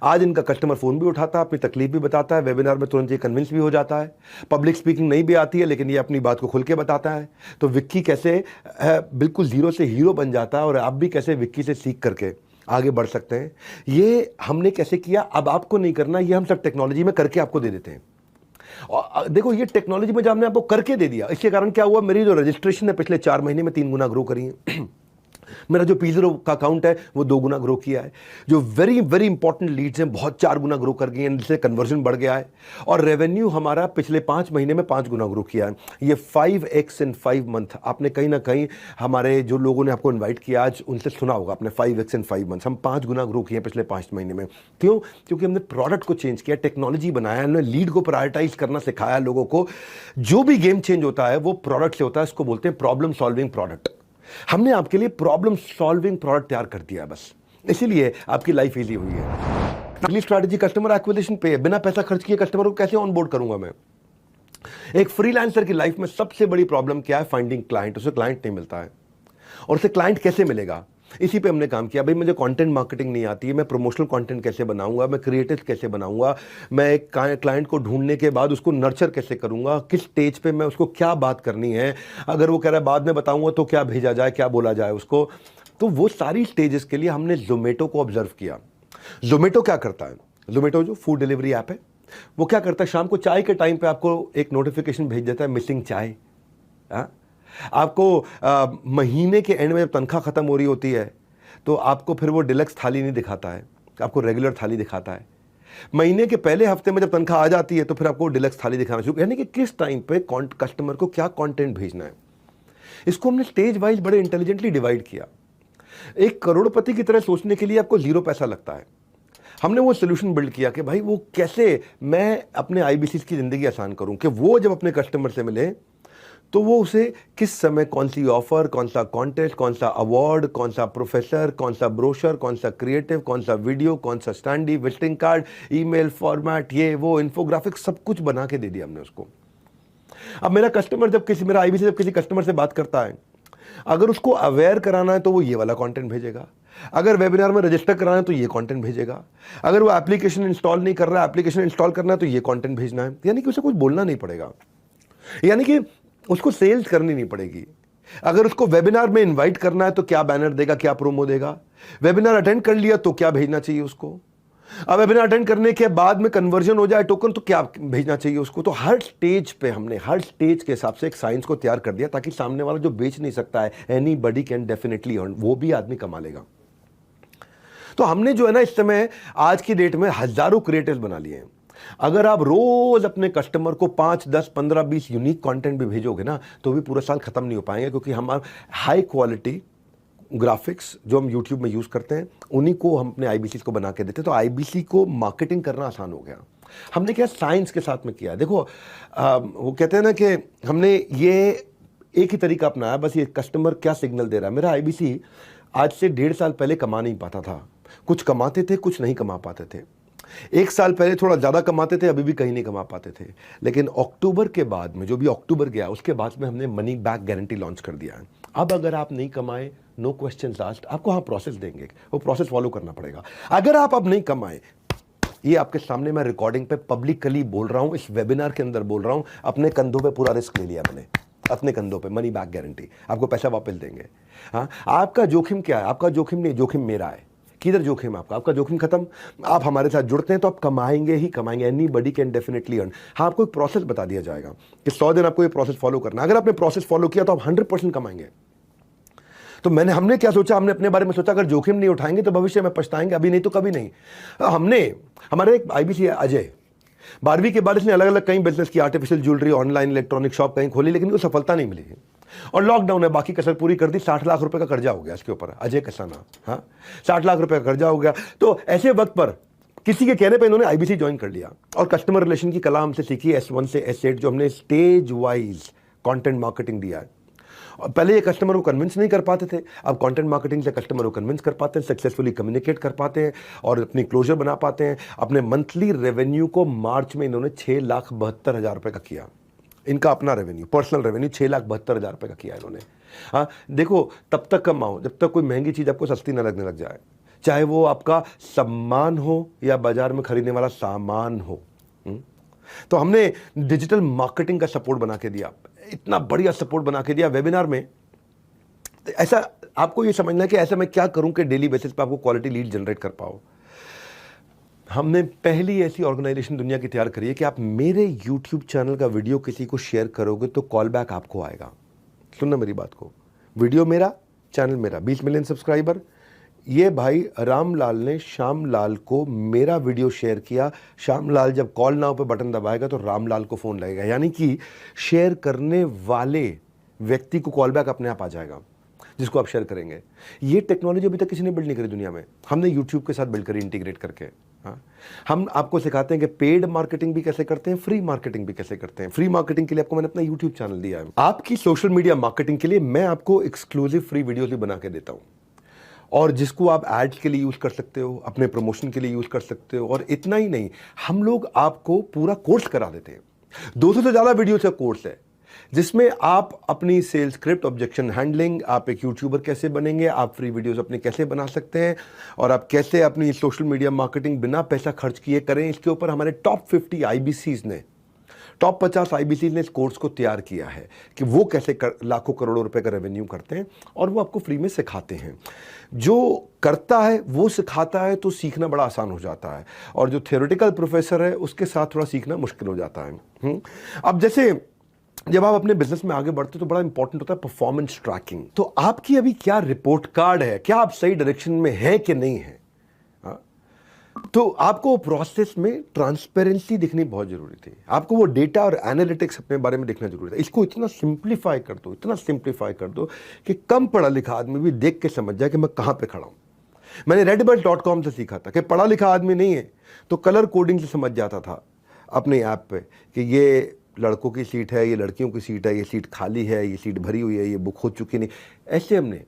आज इनका कस्टमर फ़ोन भी उठाता है, अपनी तकलीफ भी बताता है, वेबिनार में तुरंत ये कन्विंस भी हो जाता है। पब्लिक स्पीकिंग नहीं भी आती है लेकिन ये अपनी बात को खुल के बताता है। तो विक्की कैसे बिल्कुल ज़ीरो से हीरो बन जाता है और आप भी कैसे विक्की से सीख करके आगे बढ़ सकते हैं, ये हमने कैसे किया। अब आपको नहीं करना, ये हम सब टेक्नोलॉजी में करके आपको दे देते हैं। और देखो ये टेक्नोलॉजी में जब हमने आपको करके दे दिया, इसके कारण क्या हुआ, मेरी जो रजिस्ट्रेशन है पिछले 4 महीने में 3 गुना ग्रो करी है। मेरा जो P0 का अकाउंट है वो 2 गुना ग्रो किया है। जो वेरी वेरी इंपॉर्टेंट लीड्स हैं बहुत 4 गुना ग्रो कर गई हैं, जिससे कन्वर्जन बढ़ गया है। और रेवेन्यू हमारा पिछले 5 महीने में 5 गुना ग्रो किया है। ये 5x इन 5 मंथ। आपने कहीं ना कहीं हमारे जो लोगों ने आपको इन्वाइट किया आज उनसे सुना होगा आपने, 5x इन 5 मंथ। हम 5 गुना ग्रो किए पिछले 5 महीने में। क्यों? क्योंकि हमने प्रोडक्ट को चेंज किया, टेक्नोलॉजी बनाया, हमने लीड को प्रायोरिटाइज करना सिखाया लोगों को। जो भी गेम चेंज होता है वो प्रोडक्ट से होता है, इसको बोलते हैं प्रॉब्लम सॉल्विंग प्रोडक्ट। हमने आपके लिए प्रॉब्लम सॉल्विंग प्रोडक्ट तैयार कर दिया, बस इसीलिए आपकी लाइफ इजी हुई है। अगली स्ट्रैटेजी कस्टमर एक्विजिशन पे है। बिना पैसा खर्च किए कस्टमर को कैसे ऑनबोर्ड करूंगा मैं। एक फ्रीलांसर की लाइफ में सबसे बड़ी प्रॉब्लम क्या है, फाइंडिंग क्लाइंट। उसे क्लाइंट नहीं मिलता है और उसे क्लाइंट कैसे मिलेगा, इसी पे हमने काम किया। भाई मुझे कंटेंट मार्केटिंग नहीं आती है, मैं प्रमोशनल कंटेंट कैसे बनाऊंगा, मैं क्रिएटिव कैसे बनाऊंगा, मैं एक क्लाइंट को ढूंढने के बाद उसको नर्चर कैसे करूंगा, किस स्टेज पे मैं उसको क्या बात करनी है, अगर वो कह रहा है बाद में बताऊंगा तो क्या भेजा जाए, क्या बोला जाए उसको। तो वो सारी स्टेजेस के लिए हमने जोमेटो को ऑब्जर्व किया। जोमेटो क्या करता है, जोमेटो जो फूड डिलीवरी ऐप है वो क्या करता है, शाम को चाय के टाइम पे आपको एक नोटिफिकेशन भेज देता है, मिसिंग चाय। आपको महीने के एंड में जब तनख्वाह खत्म हो रही होती है तो आपको फिर वो डिलक्स थाली नहीं दिखाता है, आपको रेगुलर थाली दिखाता है। महीने के पहले हफ्ते में जब तनख्वाह आ जाती है तो फिर आपको डिलक्स थाली दिखाना शुरू, यानी कि किस टाइम पे कस्टमर को क्या कंटेंट भेजना है। इसको हमने स्टेज वाइज बड़े इंटेलिजेंटली डिवाइड किया। एक करोड़पति की तरह सोचने के लिए आपको 0 पैसा लगता है। हमने वो सोल्यूशन बिल्ड किया कि भाई वो कैसे मैं अपने IBCs की ज़िंदगी आसान करूं कि वो जब अपने कस्टमर से मिले तो वो उसे किस समय कौन सी ऑफर, कौन सा कॉन्टेस्ट, कौन सा अवार्ड, कौन सा प्रोफेसर, कौन सा ब्रोशर, कौन सा क्रिएटिव, कौन सा वीडियो, कौन सा standee, visiting card, email format, ये वो इन्फोग्राफिक सब कुछ बना के दे दिया हमने उसको। अब मेरा IBC जब किसी कस्टमर से बात करता है, अगर उसको अवेयर कराना है तो वो ये वाला कंटेंट भेजेगा, अगर वेबिनार में रजिस्टर कराना है तो ये कंटेंट भेजेगा, अगर वो एप्लीकेशन इंस्टॉल नहीं कर रहा है, एप्लीकेशन इंस्टॉल करना है तो ये कंटेंट भेजना है। यानी कि उसे कुछ बोलना नहीं पड़ेगा, यानी कि उसको सेल्स करनी नहीं पड़ेगी। अगर उसको वेबिनार में इनवाइट करना है तो क्या बैनर देगा, क्या प्रोमो देगा, वेबिनार अटेंड कर लिया तो क्या भेजना चाहिए उसको, अब वेबिनार अटेंड करने के बाद में कन्वर्जन हो जाए टोकन तो क्या भेजना चाहिए उसको। तो हर स्टेज पे हमने हर स्टेज के हिसाब से एक साइंस को तैयार कर दिया ताकि सामने वाला जो बेच नहीं सकता है, एनीबॉडी कैन डेफिनेटली अर्न, वो भी आदमी कमा लेगा। तो हमने जो है ना इस समय आज की डेट में हजारों क्रिएटर्स बना लिए हैं। अगर आप रोज अपने कस्टमर को 5, 10, 15, 20 यूनिक कंटेंट भी भेजोगे ना तो भी पूरा साल खत्म नहीं हो पाएंगे, क्योंकि हम हाई क्वालिटी ग्राफिक्स जो हम यूट्यूब में यूज़ करते हैं उन्हीं को हम अपने आईबीसी को बना के देते हैं, तो आईबीसी को मार्केटिंग करना आसान हो गया। हमने क्या साइंस के साथ में किया, देखो वो कहते हैं ना कि हमने ये एक ही तरीका अपनाया, बस ये कस्टमर क्या सिग्नल दे रहा है। मेरा आईबीसी आज से 1.5 साल पहले कमा नहीं पाता था, कुछ कमाते थे कुछ नहीं कमा पाते थे। 1 साल पहले थोड़ा ज़्यादा कमाते थे, अभी भी कहीं नहीं कमा पाते थे। लेकिन अक्टूबर के बाद में, जो भी अक्टूबर गया उसके बाद में हमने मनी बैक गारंटी लॉन्च कर दिया है। अब अगर आप नहीं कमाए, नो क्वेश्चंस आस्क्ड, आपको हाँ प्रोसेस देंगे, वो प्रोसेस फॉलो करना पड़ेगा। अगर आप अब नहीं कमाए, ये आपके सामने मैं रिकॉर्डिंग पे पब्लिकली बोल रहा हूं, इस वेबिनार के अंदर बोल रहा हूं, अपने कंधों पे पूरा रिस्क ले लिया मैंने, अपने कंधों पे मनी बैक गारंटी, आपको पैसा वापस देंगे। हाँ, आपका जोखिम क्या है? आपका जोखिम नहीं, जोखिम मेरा है। किधर जोखिम आपका? आपका जोखिम खत्म। आप हमारे साथ जुड़ते हैं तो आप कमाएंगे ही कमाएंगे, एनीबॉडी कैन डेफिनेटली अर्न। हाँ, आपको एक प्रोसेस बता दिया जाएगा कि 100 दिन आपको ये प्रोसेस फॉलो करना है। अगर आपने प्रोसेस फॉलो किया तो आप 100% कमाएंगे। तो हमने क्या सोचा, हमने अपने बारे में सोचा अगर जोखिम नहीं उठाएंगे तो भविष्य में पछताएंगे, अभी नहीं तो कभी नहीं। हमारे एक आईबीसी है अजय, 12वीं के बाद इसने अलग अलग कई बिजनेस की, artificial jewellery, online electronic shop कहीं खोली, लेकिन उसको सफलता नहीं मिली और लॉकडाउन है, बाकी कसर पूरी कर दी। 60 लाख रुपए का कर्जा हो गया इसके ऊपर, अजय कसाना। हाँ, 60 लाख रुपए का कर्जा हो गया। तो ऐसे वक्त पर किसी के कहने पे इन्होंने आईबीसी ज्वाइन कर लिया और कस्टमर रिलेशन की कला हमसे सीखी, S1 से S8, जो हमने स्टेज वाइज कंटेंट मार्केटिंग दिया है। और पहले ये कस्टमर को कन्विंस नहीं कर पाते थे, अब कंटेंट मार्केटिंग से कस्टमर को कन्विंस कर पाते हैं, सक्सेसफुली कम्युनिकेट कर पाते हैं और अपनी क्लोजर बना पाते हैं। अपने मंथली रेवेन्यू को मार्च में इन्होंने 6,72,000 रुपये का किया। इनका अपना रेवेन्यू, पर्सनल रेवेन्यू 6,72,000 रुपये का किया इन्होंने। हाँ, देखो तब तक कमाओ जब तक कोई महंगी चीज़ आपको सस्ती न लगने लग जाए, चाहे वो आपका सम्मान हो या बाजार में खरीदने वाला सामान हो। तो हमने डिजिटल मार्केटिंग का सपोर्ट बना के दिया, इतना बढ़िया सपोर्ट बना के दिया वेबिनार में। ऐसा आपको ये समझना है कि ऐसा मैं क्या करूं कि डेली बेसिस पे आपको क्वालिटी लीड जनरेट कर पाओ। हमने पहली ऐसी ऑर्गेनाइजेशन दुनिया की तैयार करी है कि आप मेरे YouTube चैनल का वीडियो किसी को शेयर करोगे तो कॉल बैक आपको आएगा। सुनना मेरी बात को, वीडियो मेरा, चैनल मेरा, 20 मिलियन सब्सक्राइबर। ये भाई रामलाल ने श्यामलाल को मेरा वीडियो शेयर किया, श्यामलाल जब कॉल नाउ पे बटन दबाएगा तो रामलाल को फोन लगेगा, यानी कि शेयर करने वाले व्यक्ति को कॉल बैक अपने आप आ जाएगा जिसको आप शेयर करेंगे। ये टेक्नोलॉजी अभी तक किसी ने बिल्ड नहीं करी दुनिया में, हमने यूट्यूब के साथ बिल्ड करी, इंटीग्रेट करके। हाँ, हम आपको सिखाते हैं कि पेड मार्केटिंग भी कैसे करते हैं, फ्री मार्केटिंग भी कैसे करते हैं। फ्री मार्केटिंग के लिए आपको मैंने अपना यूट्यूब चैनल दिया है। आपकी सोशल मीडिया मार्केटिंग के लिए मैं आपको एक्सक्लूसिव फ्री वीडियोज भी बना के देता हूँ, और जिसको आप एड्स के लिए यूज़ कर सकते हो, अपने प्रमोशन के लिए यूज़ कर सकते हो। और इतना ही नहीं, हम लोग आपको पूरा कोर्स करा देते हैं। 200 से ज़्यादा वीडियो का कोर्स है जिसमें आप अपनी सेल्स स्क्रिप्ट, ऑब्जेक्शन हैंडलिंग, आप एक यूट्यूबर कैसे बनेंगे, आप फ्री वीडियोस अपने कैसे बना सकते हैं, और आप कैसे अपनी सोशल मीडिया मार्केटिंग बिना पैसा खर्च किए करें। इसके ऊपर हमारे टॉप 50 आईबीसीज ने, टॉप 50 आईबीसीज ने इस कोर्स को तैयार किया है कि वो कैसे लाखों करोड़ों रुपए का रेवेन्यू करते हैं, और वो आपको फ्री में सिखाते हैं। जो करता है वो सिखाता है तो सीखना बड़ा आसान हो जाता है, और जो थ्योरेटिकल प्रोफेसर है उसके साथ थोड़ा सीखना मुश्किल हो जाता है। अब जैसे जब आप अपने बिजनेस में आगे बढ़ते हो तो बड़ा इंपॉर्टेंट होता है परफॉर्मेंस ट्रैकिंग। तो आपकी अभी क्या रिपोर्ट कार्ड है, क्या आप सही डायरेक्शन में है कि नहीं है। तो आपको प्रोसेस में ट्रांसपेरेंसी दिखनी बहुत जरूरी थी, आपको वो डेटा और एनालिटिक्स अपने बारे में देखना जरूरी था। इसको इतना सिंप्लीफाई कर दो, इतना सिंप्लीफाई कर दो कि कम पढ़ा लिखा आदमी भी देख के समझ जाए कि मैं कहाँ पे खड़ा हूँ। मैंने redbelt.com से सीखा था कि पढ़ा लिखा आदमी नहीं है तो कलर कोडिंग से समझ जाता था अपने ऐप पे कि ये लड़कों की सीट है, ये लड़कियों की सीट है, ये सीट खाली है, ये सीट भरी हुई है, ये बुक हो चुकी नहीं। ऐसे हमने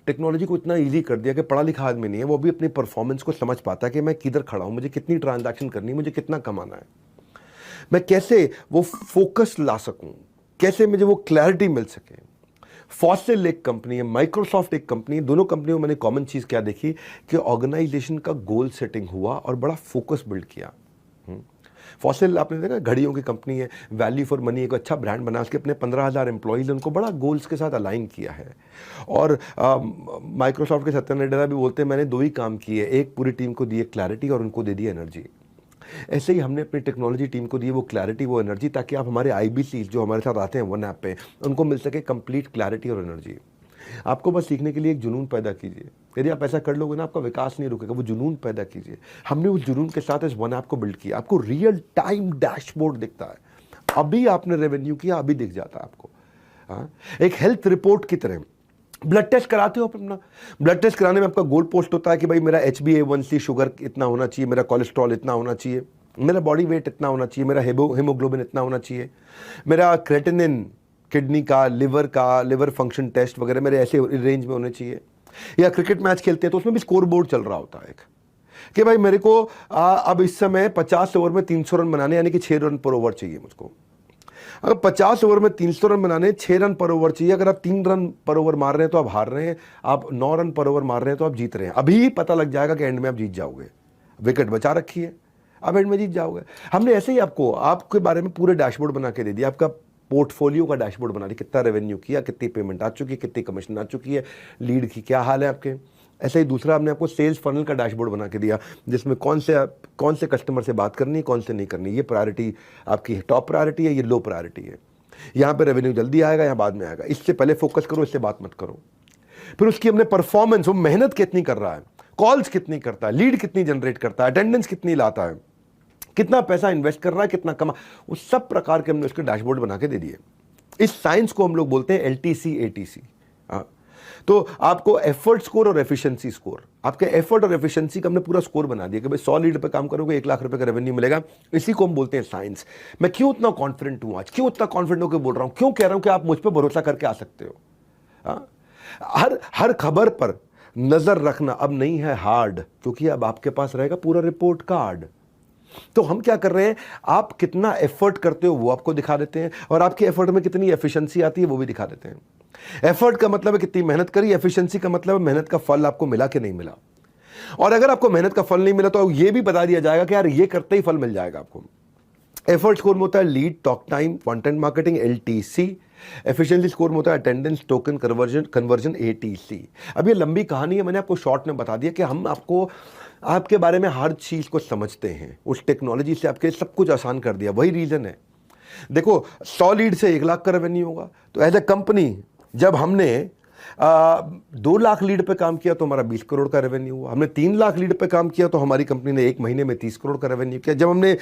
टेक्नोलॉजी को इतना इजी कर दिया कि पढ़ा लिखा आदमी नहीं है वो भी अपनी परफॉर्मेंस को समझ पाता है कि मैं किधर खड़ा हूँ, मुझे कितनी ट्रांजैक्शन करनी है, मुझे कितना कमाना है, मैं कैसे वो फोकस ला सकूँ, कैसे मुझे वो क्लैरिटी मिल सके। फॉसिल एक कंपनी है, माइक्रोसॉफ्ट एक कंपनी है, दोनों कंपनियों में मैंने कॉमन चीज़ क्या देखी कि ऑर्गेनाइजेशन का गोल सेटिंग हुआ और बड़ा फोकस बिल्ड किया। फॉसिल आपने देखा घड़ियों की कंपनी है, वैल्यू फॉर मनी एक अच्छा ब्रांड बना, उसके अपने 15,000 एम्प्लॉइज, उनको बड़ा गोल्स के साथ अलाइन किया है। और माइक्रोसॉफ्ट के सत्या नडेला भी बोलते हैं मैंने 2 ही काम किए, एक पूरी टीम को दिए क्लैरिटी और उनको दे दी एनर्जी। ऐसे ही हमने अपनी टेक्नोलॉजी टीम को दी वो क्लैरिटी, वो एनर्जी, ताकि आप हमारे आईबीसी जो हमारे साथ आते हैं वन ऐप पे, उनको मिल सके कंप्लीट क्लैरिटी और एनर्जी। आपको बस सीखने के लिए एक जुनून पैदा कीजिए। यदि आप ऐसा कर लोगे ना आपका विकास नहीं रुकेगा, वो जुनून पैदा कीजिए। हमने उस जुनून के साथ इस वन ऐप को बिल्ड किया। आपको रियल टाइम डैशबोर्ड दिखता है, अभी आपने रेवेन्यू किया अभी दिख जाता है आपको। हाँ, एक हेल्थ रिपोर्ट की तरह ब्लड टेस्ट कराते हो आप अपना। ब्लड टेस्ट कराने में आपका गोल पोस्ट होता है कि भाई मेरा HbA1c शुगर इतना होना चाहिए, मेरा कोलेस्ट्रॉल इतना होना चाहिए, मेरा बॉडी वेट इतना होना चाहिए, मेरा हीमोग्लोबिन इतना होना चाहिए, मेरा क्रेटिनिन किडनी का, लिवर फंक्शन टेस्ट वगैरह मेरे ऐसे रेंज में होने चाहिए। या क्रिकेट मैच खेलते हैं तो उसमें भी स्कोर बोर्ड चल रहा होता है एक, कि भाई मेरे को अब इस समय 50 ओवर में 300 रन बनाने, यानी कि 6 रन पर ओवर चाहिए मुझको। अगर 50 ओवर में 300 रन बनाने 6 रन पर ओवर चाहिए, अगर आप 3 रन पर ओवर मार रहे हैं तो आप हार रहे हैं, आप 9 रन पर ओवर मार रहे हैं तो आप जीत रहे हैं। अभी पता लग जाएगा कि एंड में आप जीत जाओगे, विकेट बचा रखी है, आप एंड में जीत जाओगे। हमने ऐसे ही आपको आपके बारे में पूरे डैशबोर्ड बना के दे दिया, आपका पोर्टफोलियो का डैशबोर्ड बना दिया, कितना रेवेन्यू किया, कितनी पेमेंट आ चुकी है, कितनी कमीशन आ चुकी है, लीड की क्या हाल है आपके। ऐसे ही दूसरा हमने आपको सेल्स फनल का डैशबोर्ड बना के दिया, जिसमें कौन से कस्टमर से बात करनी है, कौन से नहीं करनी, ये प्रायोरिटी आपकी टॉप प्रायोरिटी है, ये लो प्रायोरिटी है, यहाँ पे रेवेन्यू जल्दी आएगा, यहाँ बाद में आएगा, इससे पहले फोकस करो, इससे बात मत करो। फिर उसकी हमने परफॉर्मेंस, वो मेहनत कितनी कर रहा है, कॉल्स कितनी करता है, लीड कितनी जनरेट करता है, अटेंडेंस कितनी लाता है, कितना पैसा इन्वेस्ट कर रहा है, कितना कमा, उस सब प्रकार के हमने उसके डैशबोर्ड बना के दे दिए। इस साइंस को हम लोग बोलते हैं LTC ATC। तो आपको एफर्ट स्कोर और एफिशिएंसी स्कोर, आपके एफर्ट और एफिशिएंसी का हमने पूरा स्कोर बना दिया कि भाई 100 लीड पे काम करोगे 1 लाख रुपए का रेवेन्यू मिलेगा। इसी को हम बोलते हैं साइंस। मैं क्यों इतना कॉन्फिडेंट हूं आज, क्यों इतना कॉन्फिडेंट होकर बोल रहा हूं, क्यों कह रहा हूं कि आप मुझ पर भरोसा करके आ सकते हो। हर खबर पर नजर रखना अब नहीं है हार्ड, क्योंकि अब आपके पास रहेगा पूरा रिपोर्ट कार्ड। तो हम क्या कर रहे हैं, आप कितना एफर्ट करते हो वो आपको दिखा देते हैं, और आपके एफर्ट में कितनी एफिशिएंसी आती है वो भी दिखा देते हैं। एफर्ट का मतलब है कितनी मेहनत करी, एफिशिएंसी का मतलब है मेहनत का फल आपको मिला कि नहीं मिला। और अगर आपको मेहनत का फल नहीं मिला तो ये भी बता दिया जाएगा कि यार ये करते ही फल मिल जाएगा आपको। एफर्ट स्कोर में होता है lead, talk time, content marketing LTC। Efficiency score में होता है अटेंडेंस, टोकन कन्वर्जन ATC। अब ये लंबी कहानी है, मैंने आपको शॉर्ट में बता दिया कि हम आपको आपके बारे में हर चीज को समझते हैं, उस टेक्नोलॉजी से आपके सब कुछ आसान कर दिया। वही रीजन है, देखो 100 लीड से 1 लाख का रेवेन्यू होगा, तो एज ए कंपनी जब हमने 2 लाख लीड पे काम किया तो हमारा 20 करोड़ का रेवेन्यू हुआ। हमने 3 लाख लीड पे काम किया तो हमारी कंपनी ने 1 महीने में 30 करोड़ का रेवेन्यू किया। जब हमने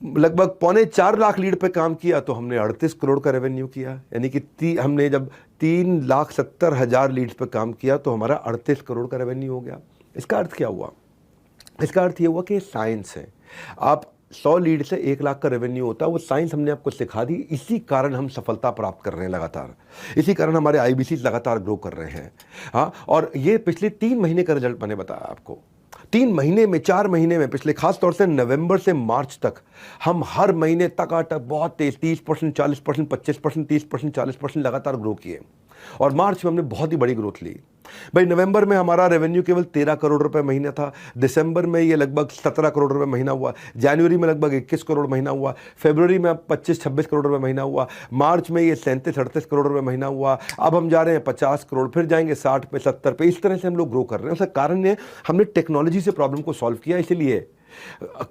लगभग 3.25 लाख लीड पे काम किया तो हमने 38 करोड़ का रेवेन्यू किया। यानी कि हमने जब 3,70,000 लीड्स पे काम किया तो हमारा 38 करोड़ का रेवेन्यू हो गया। इसका अर्थ क्या हुआ, इसका अर्थ ये हुआ कि साइंस है। आप 100 लीड से 1 लाख का रेवेन्यू होता है, वो साइंस हमने आपको सिखा दी। इसी कारण हम सफलता प्राप्त कर रहे हैं लगातार, इसी कारण हमारे IBC लगातार ग्रो कर रहे हैं। हाँ, और ये पिछले 3 महीने का रिजल्ट मैंने बताया आपको। 3 महीने में, 4 महीने में, पिछले खास तौर से नवंबर से मार्च तक हम हर महीने टकाटक बहुत तेज 30%, 40%, 25%, 30%, 40% लगातार ग्रो किए। और मार्च में हमने बहुत ही बड़ी ग्रोथ ली। भाई नवंबर में हमारा रेवेन्यू केवल 13 करोड़ रुपए महीना था, दिसंबर में ये लगभग 17 करोड़ रुपए महीना हुआ, जनवरी में लगभग 21 करोड़ महीना हुआ, फरवरी में 25-26 करोड़ रुपए महीना हुआ, मार्च में ये 37-38 करोड़ रुपए महीना हुआ। अब हम जा रहे हैं 50 करोड़, फिर जाएंगे 60 पे, 70 पे। इस तरह से हम लोग ग्रो कर रहे हैं। उसका कारण है हमने टेक्नोलॉजी से प्रॉब्लम को सॉल्व किया। इसलिए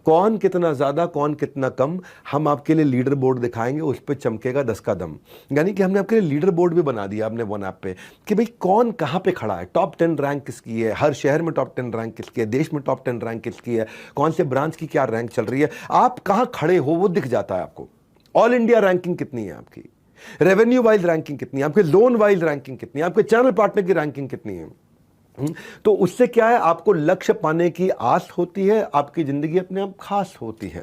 कौन कितना ज्यादा, कौन कितना कम, हम आपके लिए लीडर बोर्ड दिखाएंगे, उस पर चमकेगा 10 का दम। यानी कि हमने आपके लिए लीडर बोर्ड भी बना दिया अपने वन ऐप पे कि भाई कौन कहां पे खड़ा है, टॉप 10 रैंक किसकी है, हर शहर में टॉप 10 रैंक किसकी है, देश में टॉप 10 रैंक किसकी है, कौन से ब्रांच की क्या रैंक चल रही है, आप कहां खड़े हो वो दिख जाता है आपको। ऑल इंडिया रैंकिंग कितनी है आपकी, रेवेन्यू वाइज रैंकिंग कितनी है आपके, लोन वाइज रैंकिंग कितनी है आपके, चैनल पार्टनर की रैंकिंग कितनी है। तो उससे क्या है, आपको लक्ष्य पाने की आस होती है, आपकी जिंदगी अपने आप खास होती है।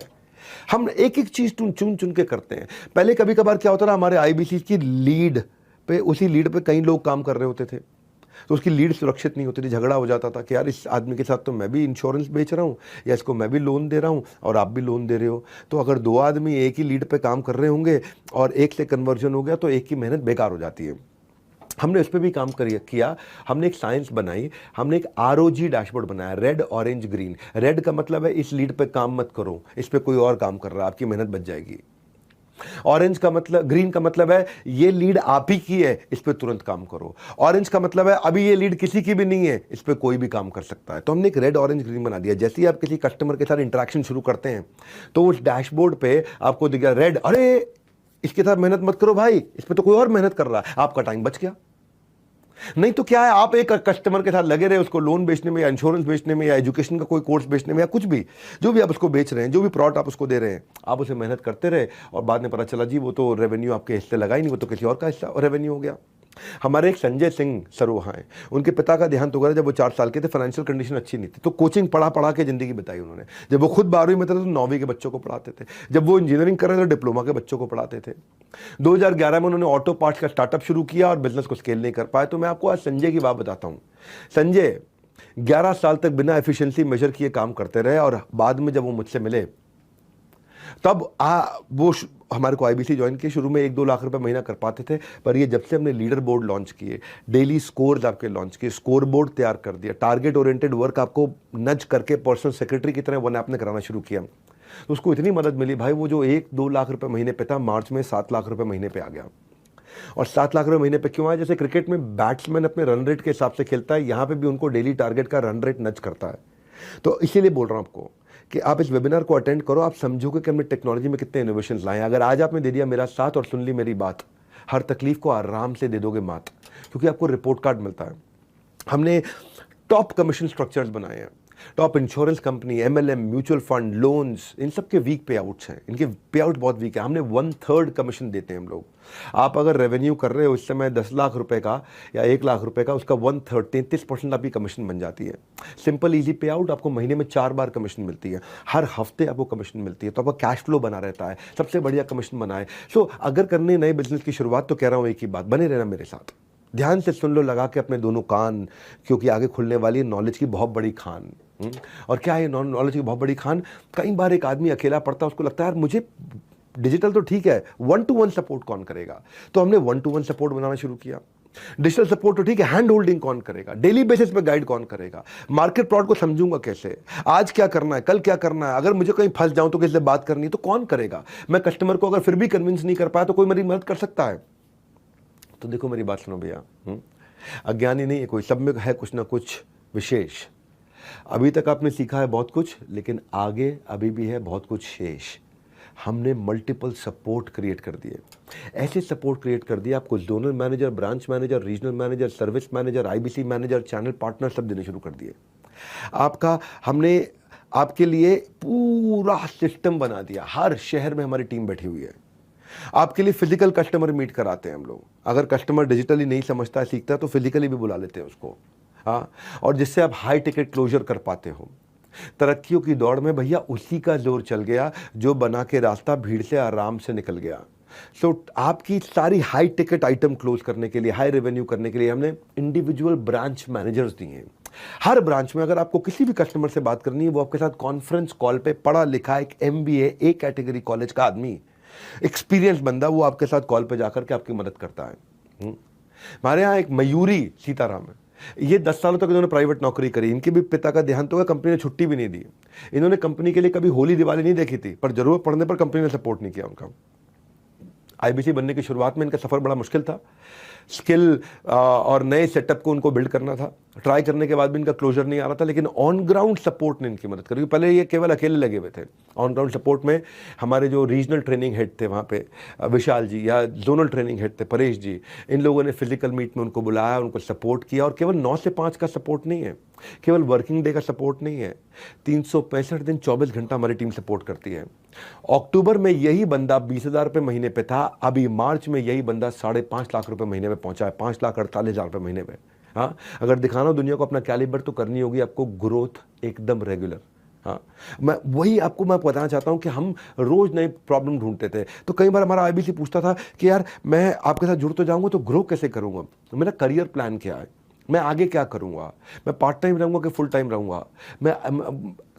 हम एक एक चीज चुन चुन के करते हैं। पहले कभी कभार क्या होता था, हमारे IBC की लीड पे, उसी लीड पे कई लोग काम कर रहे होते थे, तो उसकी लीड सुरक्षित नहीं होती थी, झगड़ा हो जाता था कि यार इस आदमी के साथ तो मैं भी इंश्योरेंस बेच रहा हूँ, या इसको मैं भी लोन दे रहा हूँ और आप भी लोन दे रहे हो। तो अगर 2 आदमी एक ही लीड पे काम कर रहे होंगे और एक से कन्वर्जन हो गया तो एक की मेहनत बेकार हो जाती है। हमने उस पर भी काम किया। हमने एक साइंस बनाई, हमने एक ROG डैशबोर्ड बनाया, रेड ऑरेंज ग्रीन। रेड का मतलब है इस लीड पे काम मत करो, इस पे कोई और काम कर रहा है, आपकी मेहनत बच जाएगी। ऑरेंज का मतलब, ग्रीन का मतलब है ये लीड आप ही की है, इस पे तुरंत काम करो। ऑरेंज का मतलब है अभी ये लीड किसी की भी नहीं है, इस पे कोई भी काम कर सकता है। तो हमने एक रेड ऑरेंज ग्रीन बना दिया। जैसे ही आप किसी कस्टमर के साथ इंटरेक्शन शुरू करते हैं तो उस डैशबोर्ड पे आपको दिखेगा रेड, अरे इसके साथ मेहनत मत करो भाई, इस पे तो कोई और मेहनत कर रहा है, आपका टाइम बच गया। नहीं तो क्या है, आप एक कस्टमर के साथ लगे रहे, उसको लोन बेचने में या इंश्योरेंस बेचने में या एजुकेशन का कोई कोर्स बेचने में या कुछ भी, जो भी आप उसको बेच रहे हैं, जो भी प्रोडक्ट आप उसको दे रहे हैं, आप उसे मेहनत करते रहे और बाद में पता चला जी वो तो रेवेन्यू आपके हिस्से लगा ही नहीं, वो तो किसी और का हिस्सा रेवेन्यू हो गया। हमारे एक संजय सिंह सर वहाँ हैं, उनके पिता का देहांत हो गया जब वो 4 साल के थे, फाइनेंशियल कंडीशन अच्छी नहीं थी, तो कोचिंग पढ़ा पढ़ा के ज़िंदगी बिताई उन्होंने। जब वो खुद 12वीं में थे तो 9वीं के बच्चों को पढ़ाते थे, जब वो इंजीनियरिंग कर रहे थे तो डिप्लोमा के बच्चों को पढ़ाते थे। 2011 में उन्होंने ऑटो पार्ट्स का स्टार्टअप शुरू किया और बिजनेस को स्केल नहीं कर पाए। तो मैं आपको आज संजय की बात बताता हूँ। संजय 11 साल तक बिना एफिशिएंसी मेजर किए काम करते रहे और बाद में जब वो मुझसे मिले तब वो हमारे को आईबीसी ज्वाइन किए। शुरू में 1-2 लाख रुपए महीना कर पाते थे, पर ये जब से हमने लीडर बोर्ड लॉन्च किए, डेली स्कोर्स आपके लॉन्च किए, स्कोर बोर्ड तैयार कर दिया, टारगेट ओरिएंटेड वर्क आपको नज करके पर्सनल सेक्रेटरी की तरह वन आपने कराना शुरू किया, तो उसको इतनी मदद मिली भाई, वो जो 1-2 लाख रुपए महीने पे था, मार्च में 7 लाख रुपए महीने पे आ गया। और 7 लाख रुपए महीने पे क्यों आया? जैसे क्रिकेट में बैट्समैन अपने रन रेट के हिसाब से खेलता है, यहाँ पे भी उनको डेली टारगेट का रन रेट नच करता है। तो इसीलिए बोल रहा हूँ आपको कि आप इस वेबिनार को अटेंड करो, आप समझोगे कि हमने टेक्नोलॉजी में कितने इनोवेशंस लाए हैं। अगर आज आपने दे दिया मेरा साथ और सुन ली मेरी बात, हर तकलीफ को आराम से दे दोगे मात, क्योंकि आपको रिपोर्ट कार्ड मिलता है। हमने टॉप कमीशन स्ट्रक्चर्स बनाए हैं, top insurance company, MLM, mutual fund, loans, इन सब के वीक पे आउट्स हैं, इनके पे आउट बहुत वीक है। हमने 1/3 कमीशन देते हैं हम लोग। आप अगर रेवेन्यू कर रहे हो इस समय 10 लाख रुपए का या 1 लाख रुपए का, उसका 1/3 33% आपकी कमीशन बन जाती है। सिंपल इजी पे आउट, आपको महीने में 4 बार कमीशन मिलती है, हर हफ्ते आपको कमीशन मिलती है, तो आपका कैश फ्लो बना रहता है, सबसे बढ़िया कमीशन बनाए। सो अगर करने नए बिजनेस की शुरुआत, तो कह रहा हूँ एक ही बात, बने रहना मेरे साथ, ध्यान से सुन लो लगा के अपने दोनों कान, क्योंकि आगे खुलने वाली नॉलेज की बहुत बड़ी खान। और क्या है नॉलेज की बहुत बड़ी खान? कई बार एक आदमी अकेला पड़ता है, उसको लगता है यार मुझे डिजिटल तो ठीक है, 1-to-1 सपोर्ट कौन करेगा? तो हमने 1-to-1 सपोर्ट बनाना शुरू किया। डिजिटल सपोर्ट तो ठीक है, हैंड होल्डिंग कौन करेगा? डेली बेसिस पे गाइड कौन करेगा? मार्केट प्लॉट को समझूंगा कैसे? आज क्या करना है, कल क्या करना है? अगर मुझे कहीं फंस जाऊं तो किसी से बात करनी है तो कौन करेगा? मैं कस्टमर को अगर फिर भी कन्विंस नहीं कर पाया तो कोई मेरी मदद कर सकता है? तो देखो मेरी बात सुनो भैया, अज्ञानी नहीं है कोई, सब में है कुछ ना कुछ विशेष। अभी तक आपने सीखा है बहुत कुछ, लेकिन आगे अभी भी है बहुत कुछ शेष। हमने मल्टीपल सपोर्ट क्रिएट कर दिए, ऐसे सपोर्ट क्रिएट कर दिए आपको zonal manager, branch manager, regional manager, service manager, IBC manager, channel partner सब देने शुरू कर दिए। हमने आपके लिए पूरा सिस्टम बना दिया, हर शहर में हमारी टीम बैठी हुई है। आपके लिए फिजिकल कस्टमर मीट कराते हैं हम लोग। अगर कस्टमर डिजिटली नहीं समझता है, सीखता है, तो फिजिकली भी बुला लेते हैं उसको। हाँ, और जिससे आप हाई टिकट क्लोजर कर पाते हो। तरक्कियों की दौड़ में भैया उसी का जोर चल गया जो बना के रास्ता भीड़ से आराम से निकल गया। सो आपकी सारी हाई टिकट आइटम क्लोज करने के लिए, हाई रेवेन्यू करने के लिए हमने इंडिविजुअल ब्रांच मैनेजर्स दिए हैं। हर ब्रांच में अगर आपको किसी भी कस्टमर से बात करनी है, वो आपके साथ कॉन्फ्रेंस कॉल पे पढ़ा लिखा एक MBA A कैटेगरी कॉलेज का आदमी, एक्सपीरियंस बंदा, वो आपके साथ कॉल पे जाकर के आपकी मदद करता है। हमारे यहाँ एक मयूरी सीताराम है, ये 10 सालों तक इन्होंने प्राइवेट नौकरी करी, इनके भी पिता का देहांत हो गया, कंपनी ने छुट्टी भी नहीं दी। इन्होंने कंपनी के लिए कभी होली दिवाली नहीं देखी थी, पर जरूरत पड़ने पर कंपनी ने सपोर्ट नहीं किया उनका। आईबीसी बनने की शुरुआत में इनका सफर बड़ा मुश्किल था, स्किल और नए सेटअप को उनको बिल्ड करना था। ट्राई करने के बाद भी इनका क्लोजर नहीं आ रहा था, लेकिन ऑन ग्राउंड सपोर्ट ने इनकी मदद करी। पहले ये केवल अकेले लगे हुए थे। ऑन ग्राउंड सपोर्ट में हमारे जो रीजनल ट्रेनिंग हेड थे वहाँ पे विशाल जी, या जोनल ट्रेनिंग हेड थे परेश जी, इन लोगों ने फिजिकल मीट में उनको बुलाया, उनको सपोर्ट किया। और केवल 9 से 5 का सपोर्ट नहीं है, केवल वर्किंग डे का सपोर्ट नहीं है, 365 दिन 24 घंटा हमारी टीम सपोर्ट करती है। अक्टूबर में यही बंदा 20,000 रुपये महीने पे था, अभी मार्च में यही बंदा 5.5 लाख रुपए महीने में पहुंचा है, 5,48,000 रुपये महीने में। हाँ, अगर दिखाना हो दुनिया को अपना कैलिबर, तो करनी होगी आपको ग्रोथ एकदम रेगुलर। हाँ, मैं बताना चाहता हूँ कि हम रोज नए प्रॉब्लम ढूंढते थे। तो कई बार हमारा आईबीसी पूछता था कि यार मैं आपके साथ जुड़ तो जाऊंगा, तो ग्रो कैसे करूंगा, मेरा करियर प्लान क्या है, मैं आगे क्या करूंगा, मैं पार्ट टाइम रहूंगा कि फुल टाइम रहूंगा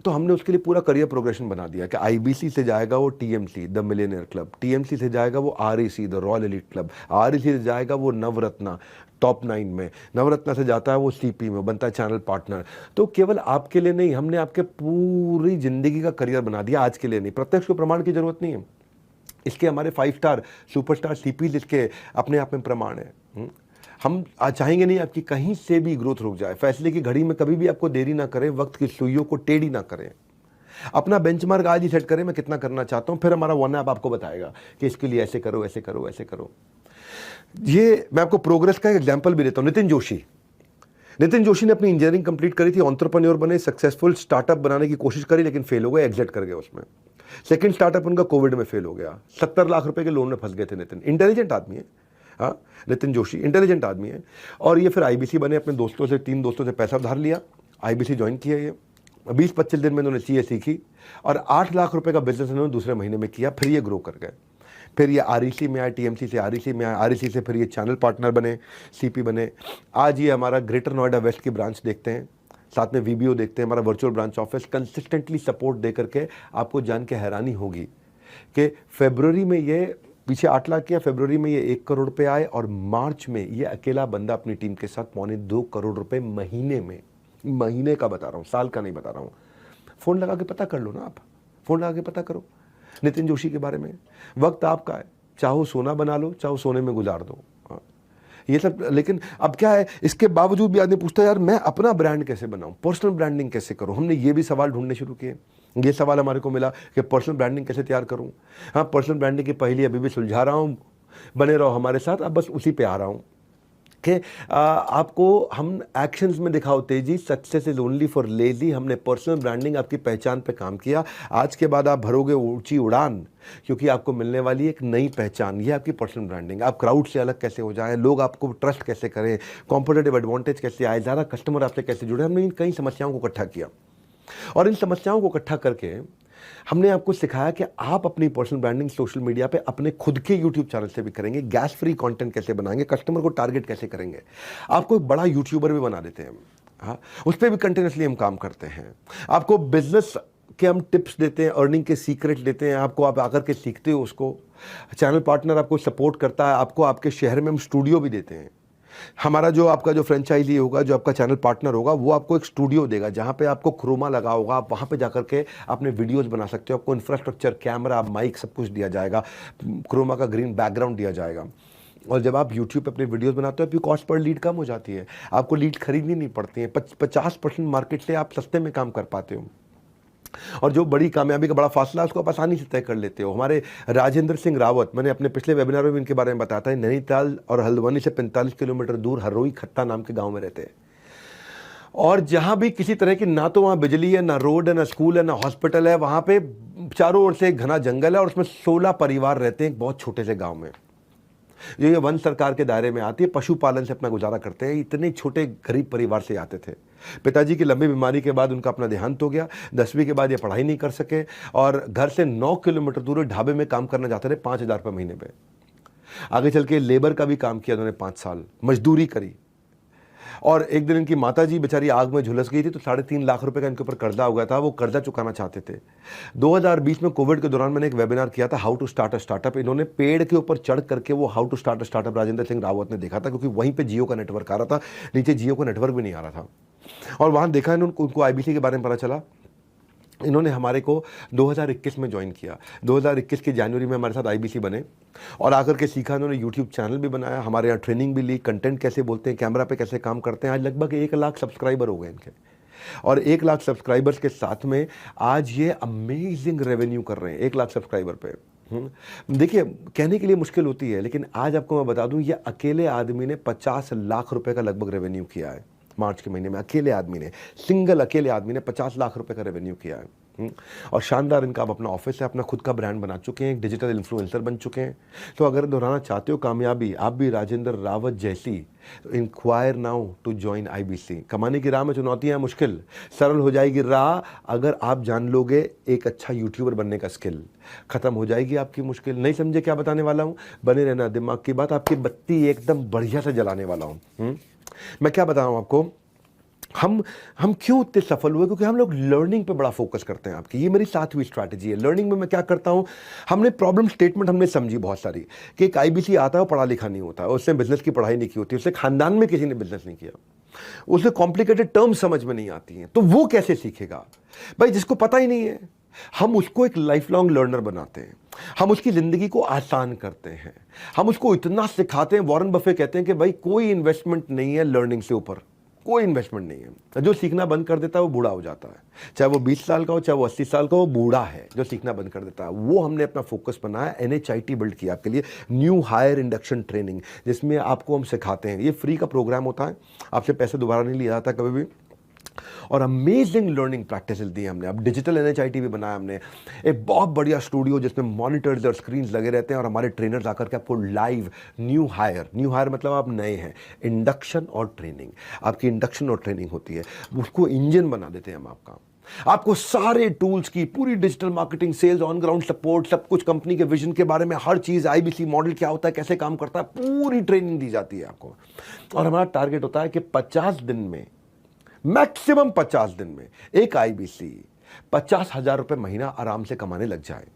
तो हमने उसके लिए पूरा करियर प्रोग्रेशन बना दिया कि आईबीसी से जाएगा वो TMC the millionaire club, TMC से जाएगा वो REC the royal elite club, REC से जाएगा वो नवरत्ना टॉप 9 में, नवरत्ना से जाता है वो CP में, बनता है चैनल पार्टनर। तो केवल आपके लिए नहीं, हमने आपके पूरी जिंदगी का करियर बना दिया, आज के लिए नहीं। प्रत्यक्ष को प्रमाण की जरूरत नहीं है, इसके हमारे 5 स्टार सुपरस्टार CPs इसके अपने आप में प्रमाण है। हम चाहेंगे नहीं आपकी कहीं से भी ग्रोथ रुक जाए। फैसले की घड़ी में कभी भी आपको देरी ना करें, वक्त की सुइयों को टेढ़ी ना करें। अपना बेंचमार्क आज ही सेट करें, मैं कितना करना चाहता हूं, फिर हमारा वन ऐप आपको बताएगा कि इसके लिए ऐसे करो, ऐसे करो, ऐसे करो। ये मैं आपको प्रोग्रेस का एग्जाम्पल भी देता हूं। नितिन जोशी ने अपनी इंजीनियरिंग कंप्लीट करी थी, एंटरप्रेन्योर बने, सक्सेसफुल स्टार्टअप बनाने की कोशिश करी, लेकिन फेल हो गए, एग्जिट कर गए उसमें। सेकंड स्टार्टअप उनका कोविड में फेल हो गया, 70 लाख रुपए के लोन में फंस गए थे नितिन। इंटेलिजेंट आदमी है, हाँ, नितिन जोशी इंटेलिजेंट आदमी है। और ये फिर आईबीसी बने, अपने दोस्तों से 3 दोस्तों से पैसा उधार लिया, आईबीसी ज्वाइन किया। ये 20-25 दिन में इन्होंने सीए सीखी और 8 लाख रुपए का बिजनेस इन्होंने दूसरे महीने में किया। फिर ये ग्रो कर गए। फिर ये आरईसी में आए, टीएमसी से आरईसी में आए, आरईसी से फिर ये चैनल पार्टनर बने, सीपी बने। आज ये हमारा ग्रेटर नोएडा वेस्ट की ब्रांच देखते हैं, साथ में वीबीओ देखते हैं, हमारा virtual branch office. Consistently support दे करके आपको जान के हैरानी होगी कि फरवरी में ये पीछे 8 लाख किया, फरवरी में ये 1 करोड़ पे आए और मार्च में ये अकेला बंदा अपनी टीम के साथ 2.25 करोड़ रुपए महीने में, महीने का बता रहा हूँ, साल का नहीं बता रहा हूँ। फ़ोन लगा के पता कर लो ना, आप फ़ोन लगा के पता करो नितिन जोशी के बारे में। वक्त आपका है, चाहो सोना बना लो, चाहो सोने में गुजार दो। हाँ, ये सब। लेकिन अब क्या है, इसके बावजूद भी आदमी पूछता है यार मैं अपना ब्रांड कैसे बनाऊं, पर्सनल ब्रांडिंग कैसे करूं। हमने ये भी सवाल ढूंढने शुरू किए। ये सवाल हमारे को मिला कि पर्सनल ब्रांडिंग कैसे तैयार करूं। हाँ, पर्सनल ब्रांडिंग की पहली अभी भी सुलझा रहा हूं, बने रहो हमारे साथ। अब बस उसी पे आ रहा हूं कि आपको हम एक्शंस में दिखाओ तेजी, success is only for lazy. हमने पर्सनल ब्रांडिंग आपकी पहचान पे काम किया। आज के बाद आप भरोगे ऊंची उड़ान, क्योंकि आपको मिलने वाली एक नई पहचान। ये आपकी पर्सनल ब्रांडिंग। आप क्राउड से अलग कैसे हो जाएं, लोग आपको ट्रस्ट कैसे करें, कॉम्पिटिटिव एडवांटेज कैसे आए, ज़्यादा कस्टमर आपसे कैसे जुड़े। हमने इन कई समस्याओं को इकट्ठा किया और इन समस्याओं को इकट्ठा करके हमने आपको सिखाया कि आप अपनी पर्सनल ब्रांडिंग सोशल मीडिया पे अपने खुद के यूट्यूब चैनल से भी करेंगे। गैस फ्री कंटेंट कैसे बनाएंगे, कस्टमर को टारगेट कैसे करेंगे, आपको एक बड़ा यूट्यूबर भी बना देते हैं। हाँ, उस पर भी कंटिन्यूसली हम काम करते हैं। आपको बिजनेस के हम टिप्स देते हैं, अर्निंग के सीक्रेट देते हैं आपको, आप आकर के सीखते हो उसको। चैनल पार्टनर आपको सपोर्ट करता है, आपको आपके शहर में हम स्टूडियो भी देते हैं। हमारा जो आपका जो फ्रेंचाइजी होगा, जो आपका चैनल पार्टनर होगा, वो आपको एक स्टूडियो देगा जहां पे आपको क्रोमा लगा होगा। आप वहां पे जाकर के अपने वीडियोस बना सकते हो। आपको इंफ्रास्ट्रक्चर, कैमरा, माइक सब कुछ दिया जाएगा, क्रोमा का ग्रीन बैकग्राउंड दिया जाएगा। और जब आप YouTube पे अपने वीडियोस बनाते हो, आपकी कॉस्ट पर लीड कम हो जाती है, आपको लीड खरीदनी नहीं पड़ती है। 50% मार्केट से आप सस्ते में काम कर पाते हो। और जो बड़ी कामयाबी का बड़ा फासला है उसको आप आसानी से तय कर लेते हो। हमारे राजेंद्र सिंह रावत, मैंने अपने पिछले वेबिनार में भी इनके बारे में बताया था, नैनीताल और हल्द्वानी से 45 किलोमीटर दूर हरोई खत्ता नाम के गांव में रहते हैं। और जहां भी किसी तरह की ना तो वहां बिजली है, ना रोड है, ना स्कूल है, ना हॉस्पिटल है, वहां पे चारों ओर से एक घना जंगल है और उसमें 16 परिवार रहते हैं एक बहुत छोटे से गाँव में। जो ये वन सरकार के दायरे में आती है, पशुपालन से अपना गुजारा करते हैं। इतने छोटे गरीब परिवार से आते थे। पिताजी की लंबी बीमारी के बाद उनका अपना देहांत हो गया। 10वीं के बाद ये पढ़ाई नहीं कर सके और घर से 9 किलोमीटर दूर ढाबे में काम करना चाहते थे 5,000 रुपये महीने पे। आगे चल के लेबर का भी काम किया उन्होंने, 5 साल मजदूरी करी। और एक दिन इनकी माताजी बेचारी आग में झुलस गई थी, तो 3.5 लाख रुपए का इनके ऊपर कर्जा हो गया था। वो कर्जा चुकाना चाहते थे। 2020 में कोविड के दौरान मैंने एक वेबिनार किया था, how to start a startup. इन्होंने पेड़ के ऊपर चढ़ करके वो how to start a startup Rajendra Singh Rawat ने देखा था, क्योंकि वहीं पे जियो का नेटवर्क आ रहा था, नीचे जियो का नेटवर्क भी नहीं आ रहा था। और वहां देखा उनको आईबीसी के बारे में पता चला। इन्होंने हमारे को 2021 में ज्वाइन किया। 2021 की जनवरी में हमारे साथ आईबीसी बने और आकर के सीखा। इन्होंने यूट्यूब चैनल भी बनाया, हमारे यहाँ ट्रेनिंग भी ली, कंटेंट कैसे बोलते हैं, कैमरा पे कैसे काम करते हैं। आज लगभग 1 लाख सब्सक्राइबर हो गए इनके। और 1 लाख सब्सक्राइबर्स के साथ में आज ये अमेजिंग रेवेन्यू कर रहे हैं 1 लाख सब्सक्राइबर पे। देखिए, कहने के लिए मुश्किल होती है, लेकिन आज आपको मैं बता दूं, ये अकेले आदमी ने 50 लाख रुपए का लगभग रेवेन्यू किया है। मार्च के महीने में अकेले आदमी ने, सिंगल अकेले आदमी ने 50 लाख रुपए का रेवेन्यू किया है। और शानदार इनका अपना ऑफिस है, अपना खुद का ब्रांड बना चुके हैं, डिजिटल इन्फ्लुएंसर बन चुके हैं। तो अगर दोहराना चाहते हो कामयाबी, आप भी राजेंद्र रावत जैसी, तो enquire now to join IBC. कमाने की राह में चुनौतियां हैं, मुश्किल, सरल हो जाएगी राह अगर आप जान लोगे एक अच्छा यूट्यूबर बनने का स्किल। खत्म हो जाएगी आपकी मुश्किल। नहीं समझे क्या बताने वाला हूँ, बने रहना, दिमाग की बात, आपकी बत्ती एकदम बढ़िया से जलाने वाला हूँ। मैं क्या बताऊँ आपको, हम क्यों इतने सफल हुए, क्योंकि हम लोग लर्निंग पे बड़ा फोकस करते हैं आपकी। ये मेरी 7वीं स्ट्रैटेजी है। लर्निंग में मैं क्या करता हूँ, हमने प्रॉब्लम स्टेटमेंट हमने समझी बहुत सारी कि एक आईबीसी आता है, पढ़ा लिखा नहीं होता, उसने बिजनेस की पढ़ाई नहीं की होती, उससे खानदान में किसी ने बिजनेस नहीं किया, उसे कॉम्प्लिकेटेड टर्म समझ में नहीं आती हैं, तो वो कैसे सीखेगा भाई, जिसको पता ही नहीं है। हम उसको एक लाइफ लॉन्ग लर्नर बनाते हैं, हम उसकी ज़िंदगी को आसान करते हैं, हम उसको इतना सिखाते हैं। वॉरेन बफे कहते हैं कि भाई कोई इन्वेस्टमेंट नहीं है लर्निंग से ऊपर, कोई इन्वेस्टमेंट नहीं है। जो सीखना बंद कर देता है वो बूढ़ा हो जाता है, चाहे वो 20 साल का हो, चाहे वो 80 साल का हो, बूढ़ा है जो सीखना बंद कर देता है। वो हमने अपना फोकस बनाया, NHIT बिल्ड किया आपके लिए, न्यू हायर इंडक्शन ट्रेनिंग, जिसमें आपको हम सिखाते हैं। ये फ्री का प्रोग्राम होता है, आपसे पैसे दोबारा नहीं लिया जाता कभी भी। और अमेजिंग लर्निंग प्रैक्टिस दी हमने। अब डिजिटल NHIT भी बनाया हमने, एक बहुत बढ़िया स्टूडियो जिसमें मॉनिटर्स और स्क्रीन्स लगे रहते हैं और हमारे ट्रेनर्स आकर के आपको लाइव न्यू हायर मतलब आप नए हैं, इंडक्शन और ट्रेनिंग, आपकी इंडक्शन और ट्रेनिंग होती है, उसको इंजन बना देते हैं हम आपका। आपको सारे टूल्स की पूरी digital marketing, sales, on ground support, सब कुछ, कंपनी के विजन के बारे में हर चीज़, IBC मॉडल क्या होता है, कैसे काम करता है, पूरी ट्रेनिंग दी जाती है आपको। और हमारा टारगेट होता है कि 50 दिन में, मैक्सिमम 50 दिन में एक IBC 50,000 रुपये महीना आराम से कमाने लग जाए।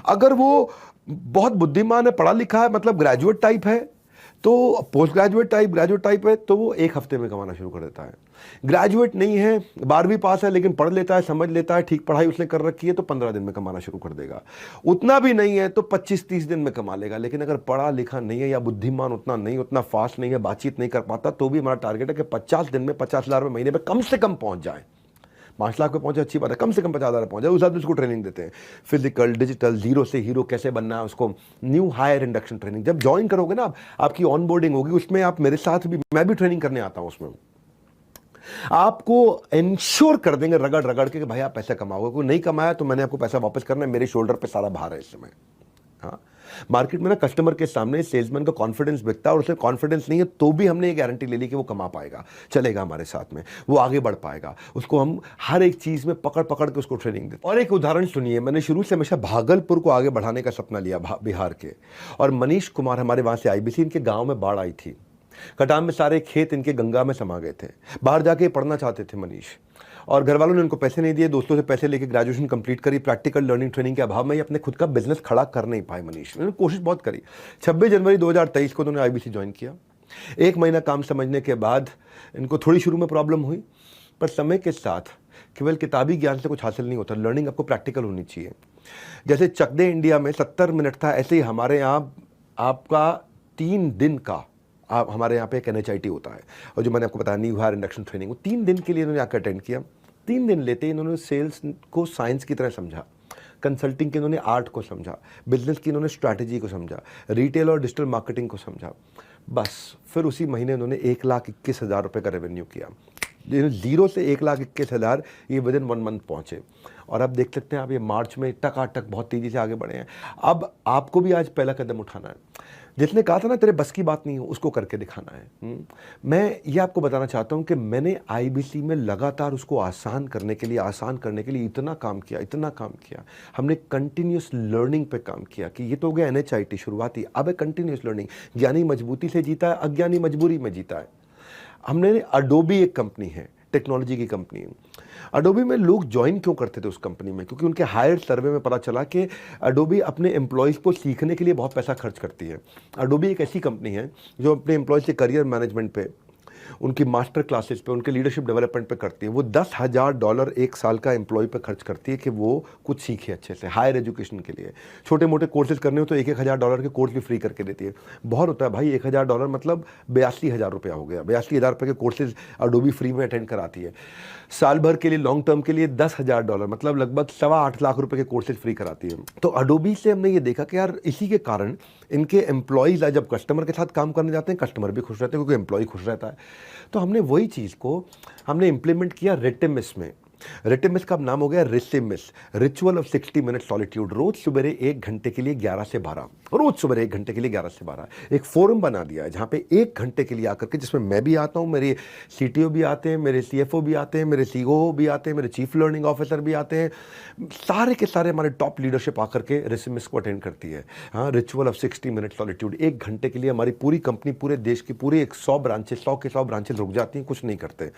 अगर वो बहुत बुद्धिमान है, पढ़ा लिखा है, मतलब ग्रेजुएट टाइप है, तो पोस्ट ग्रेजुएट टाइप है, तो वो एक हफ्ते में कमाना शुरू कर देता है। ग्रेजुएट नहीं है, 12वीं पास है, लेकिन पढ़ लेता है, समझ लेता है, ठीक पढ़ाई उसने कर रखी है, तो 15 दिन में कमाना शुरू कर देगा। उतना भी नहीं है तो 25-30 दिन में कमा लेगा। लेकिन अगर पढ़ा लिखा नहीं है या बुद्धिमान उतना नहीं, उतना फास्ट नहीं है, बातचीत नहीं कर पाता, तो भी हमारा टारगेट है कि 50 दिन में 50,000 रुपये महीने में कम से कम पहुंच जाए। 5 लाख पे पहुंचे अच्छी बात है, कम से कम 50,000 पहुंच जाए। उस हिसाब से उसको ट्रेनिंग देते हैं, फिजिकल, डिजिटल, जीरो से हीरो कैसे बनना है, उसको न्यू हायर इंडक्शन ट्रेनिंग। जब ज्वाइन करोगे ना, आपकी ऑन बोर्डिंग होगी, उसमें आप मेरे साथ भी, मैं भी ट्रेनिंग करने आता हूं उसमें। आपको इंश्योर कर देंगे रगड़ रगड़ के कि भाई आप पैसा कमाओगे, कोई नहीं कमाया तो मैंने आपको पैसा वापस करना है, मेरे शोल्डर पे सारा भार है इस समय। हाँ, मार्केट में ना कस्टमर के सामने सेल्समैन का कॉन्फिडेंस बिकता है, और उसे कॉन्फिडेंस नहीं है तो भी हमने ये गारंटी ले ली कि वो कमा पाएगा, चलेगा हमारे साथ में, वो आगे बढ़ पाएगा। उसको हम हर एक चीज में पकड़ पकड़ के उसको ट्रेनिंग देते। और एक उदाहरण सुनिए, मैंने शुरू से हमेशा भागलपुर को आगे बढ़ाने का सपना लिया, बिहार के, और मनीष कुमार हमारे वहां से IBC, इनके गांव में बाढ़ आई थी, कटान में सारे खेत इनके गंगा में समा गए थे, बाहर जाके पढ़ना चाहते थे मनीष, और घर वालों ने उनको पैसे नहीं दिए, दोस्तों से पैसे लेके ग्रेजुएशन कंप्लीट करी, प्रैक्टिकल लर्निंग ट्रेनिंग के अभाव में ये अपने खुद का बिजनेस खड़ा कर नहीं पाए मनीष। उन्होंने कोशिश बहुत करी। 26 जनवरी 2023 को उन्होंने IBC ज्वाइन किया। 1 महीना काम समझने के बाद इनको थोड़ी शुरू में प्रॉब्लम हुई, पर समय के साथ केवल किताबी ज्ञान से कुछ हासिल नहीं होता, लर्निंग आपको प्रैक्टिकल होनी चाहिए। जैसे चक दे इंडिया में 70 मिनट था, ऐसे ही हमारे यहाँ आपका 3 दिन का हमारे यहाँ पे एक NHIT होता है, और जो मैंने आपको बताया न्यू हायर इंडक्शन ट्रेनिंग, वो 3 दिन के लिए इन्होंने आकर अटेंड किया। 3 दिन लेते ही इन्होंने सेल्स को साइंस की तरह समझा, कंसल्टिंग की इन्होंने आर्ट को समझा, बिजनेस की इन्होंने स्ट्रैटेजी को समझा, रिटेल और डिजिटल मार्केटिंग को समझा। बस फिर उसी महीने उन्होंने 1,21,000 रुपये का रेवेन्यू किया। 0 से 1,21,000 ये विदिन 1 मंथ पहुँचे। और अब देख सकते हैं आप, ये मार्च में टकाटक बहुत तेज़ी से आगे बढ़े हैं। अब आपको भी आज पहला कदम उठाना है। जिसने कहा था ना तेरे बस की बात नहीं हो, उसको करके दिखाना है। मैं ये आपको बताना चाहता हूँ कि मैंने IBC में लगातार उसको आसान करने के लिए इतना काम किया। हमने कंटिन्यूस लर्निंग पे काम किया कि ये तो हो गया NHIT शुरुआती, अब है कंटिन्यूस लर्निंग। ज्ञानी मजबूती से जीता है, अज्ञानी मजबूरी में जीता है। हमने अडोबी, एक कंपनी है, टेक्नोलॉजी की कंपनी है। अडोबी में लोग ज्वाइन क्यों करते थे उस कंपनी में? क्योंकि उनके हायर सर्वे में पता चला कि अडोबी अपने एम्प्लॉयज़ को सीखने के लिए बहुत पैसा खर्च करती है। अडोबी एक ऐसी कंपनी है जो अपने एम्प्लॉयज़ के करियर मैनेजमेंट पे, उनकी मास्टर क्लासेस पे, उनके लीडरशिप डेवलपमेंट पे करती है। वो $10,000 एक साल का एम्प्लॉय पे खर्च करती है कि वो कुछ सीखे अच्छे से, हायर एजुकेशन के लिए। छोटे मोटे कोर्सेज करने हो तो $1,000 के कोर्स भी फ्री करके देती है। बहुत होता है भाई, $1,000 मतलब 82,000 रुपया हो गया। 82,000 रुपये के कोर्सेज अडोबी फ्री में अटेंड कराती है। साल भर के लिए, लॉन्ग टर्म के लिए $10,000 मतलब लगभग 8.25 लाख रुपए के कोर्सेज फ्री कराती है। तो अडोबी से हमने ये देखा कि यार इसी के कारण इनके एम्प्लॉयज़ जब कस्टमर के साथ काम करने जाते हैं, कस्टमर भी खुश रहते हैं क्योंकि एम्प्लॉय खुश रहता है। तो हमने वही चीज़ को हमने इम्प्लीमेंट किया रेटिमिस में। रेटिमिस का नाम हो गया रिसिमिस, रिचुअल ऑफ 60 मिनट सॉलिट्यूड। रोज सुबह 1 घंटे के लिए 11 से 12, रोज सुबह 1 घंटे के लिए 11 से 12 एक फोरम बना दिया है जहाँ पे 1 घंटे के लिए आकर के, जिसमें मैं भी आता हूँ, मेरे CTO भी आते हैं, मेरे CFO भी आते हैं, मेरे CEO भी आते हैं, मेरे चीफ लर्निंग ऑफिसर भी आते हैं, सारे के सारे हमारे टॉप लीडरशिप आकर के रिसिमिस को अटेंड करती है। हाँ, रिचुअल ऑफ 60 मिनट सॉलिट्यूड। 1 घंटे के लिए हमारी पूरी कंपनी, पूरे देश की पूरे 100 ब्रांचेस, 100 के 100 ब्रांचेस रुक जाती हैं, कुछ नहीं करते।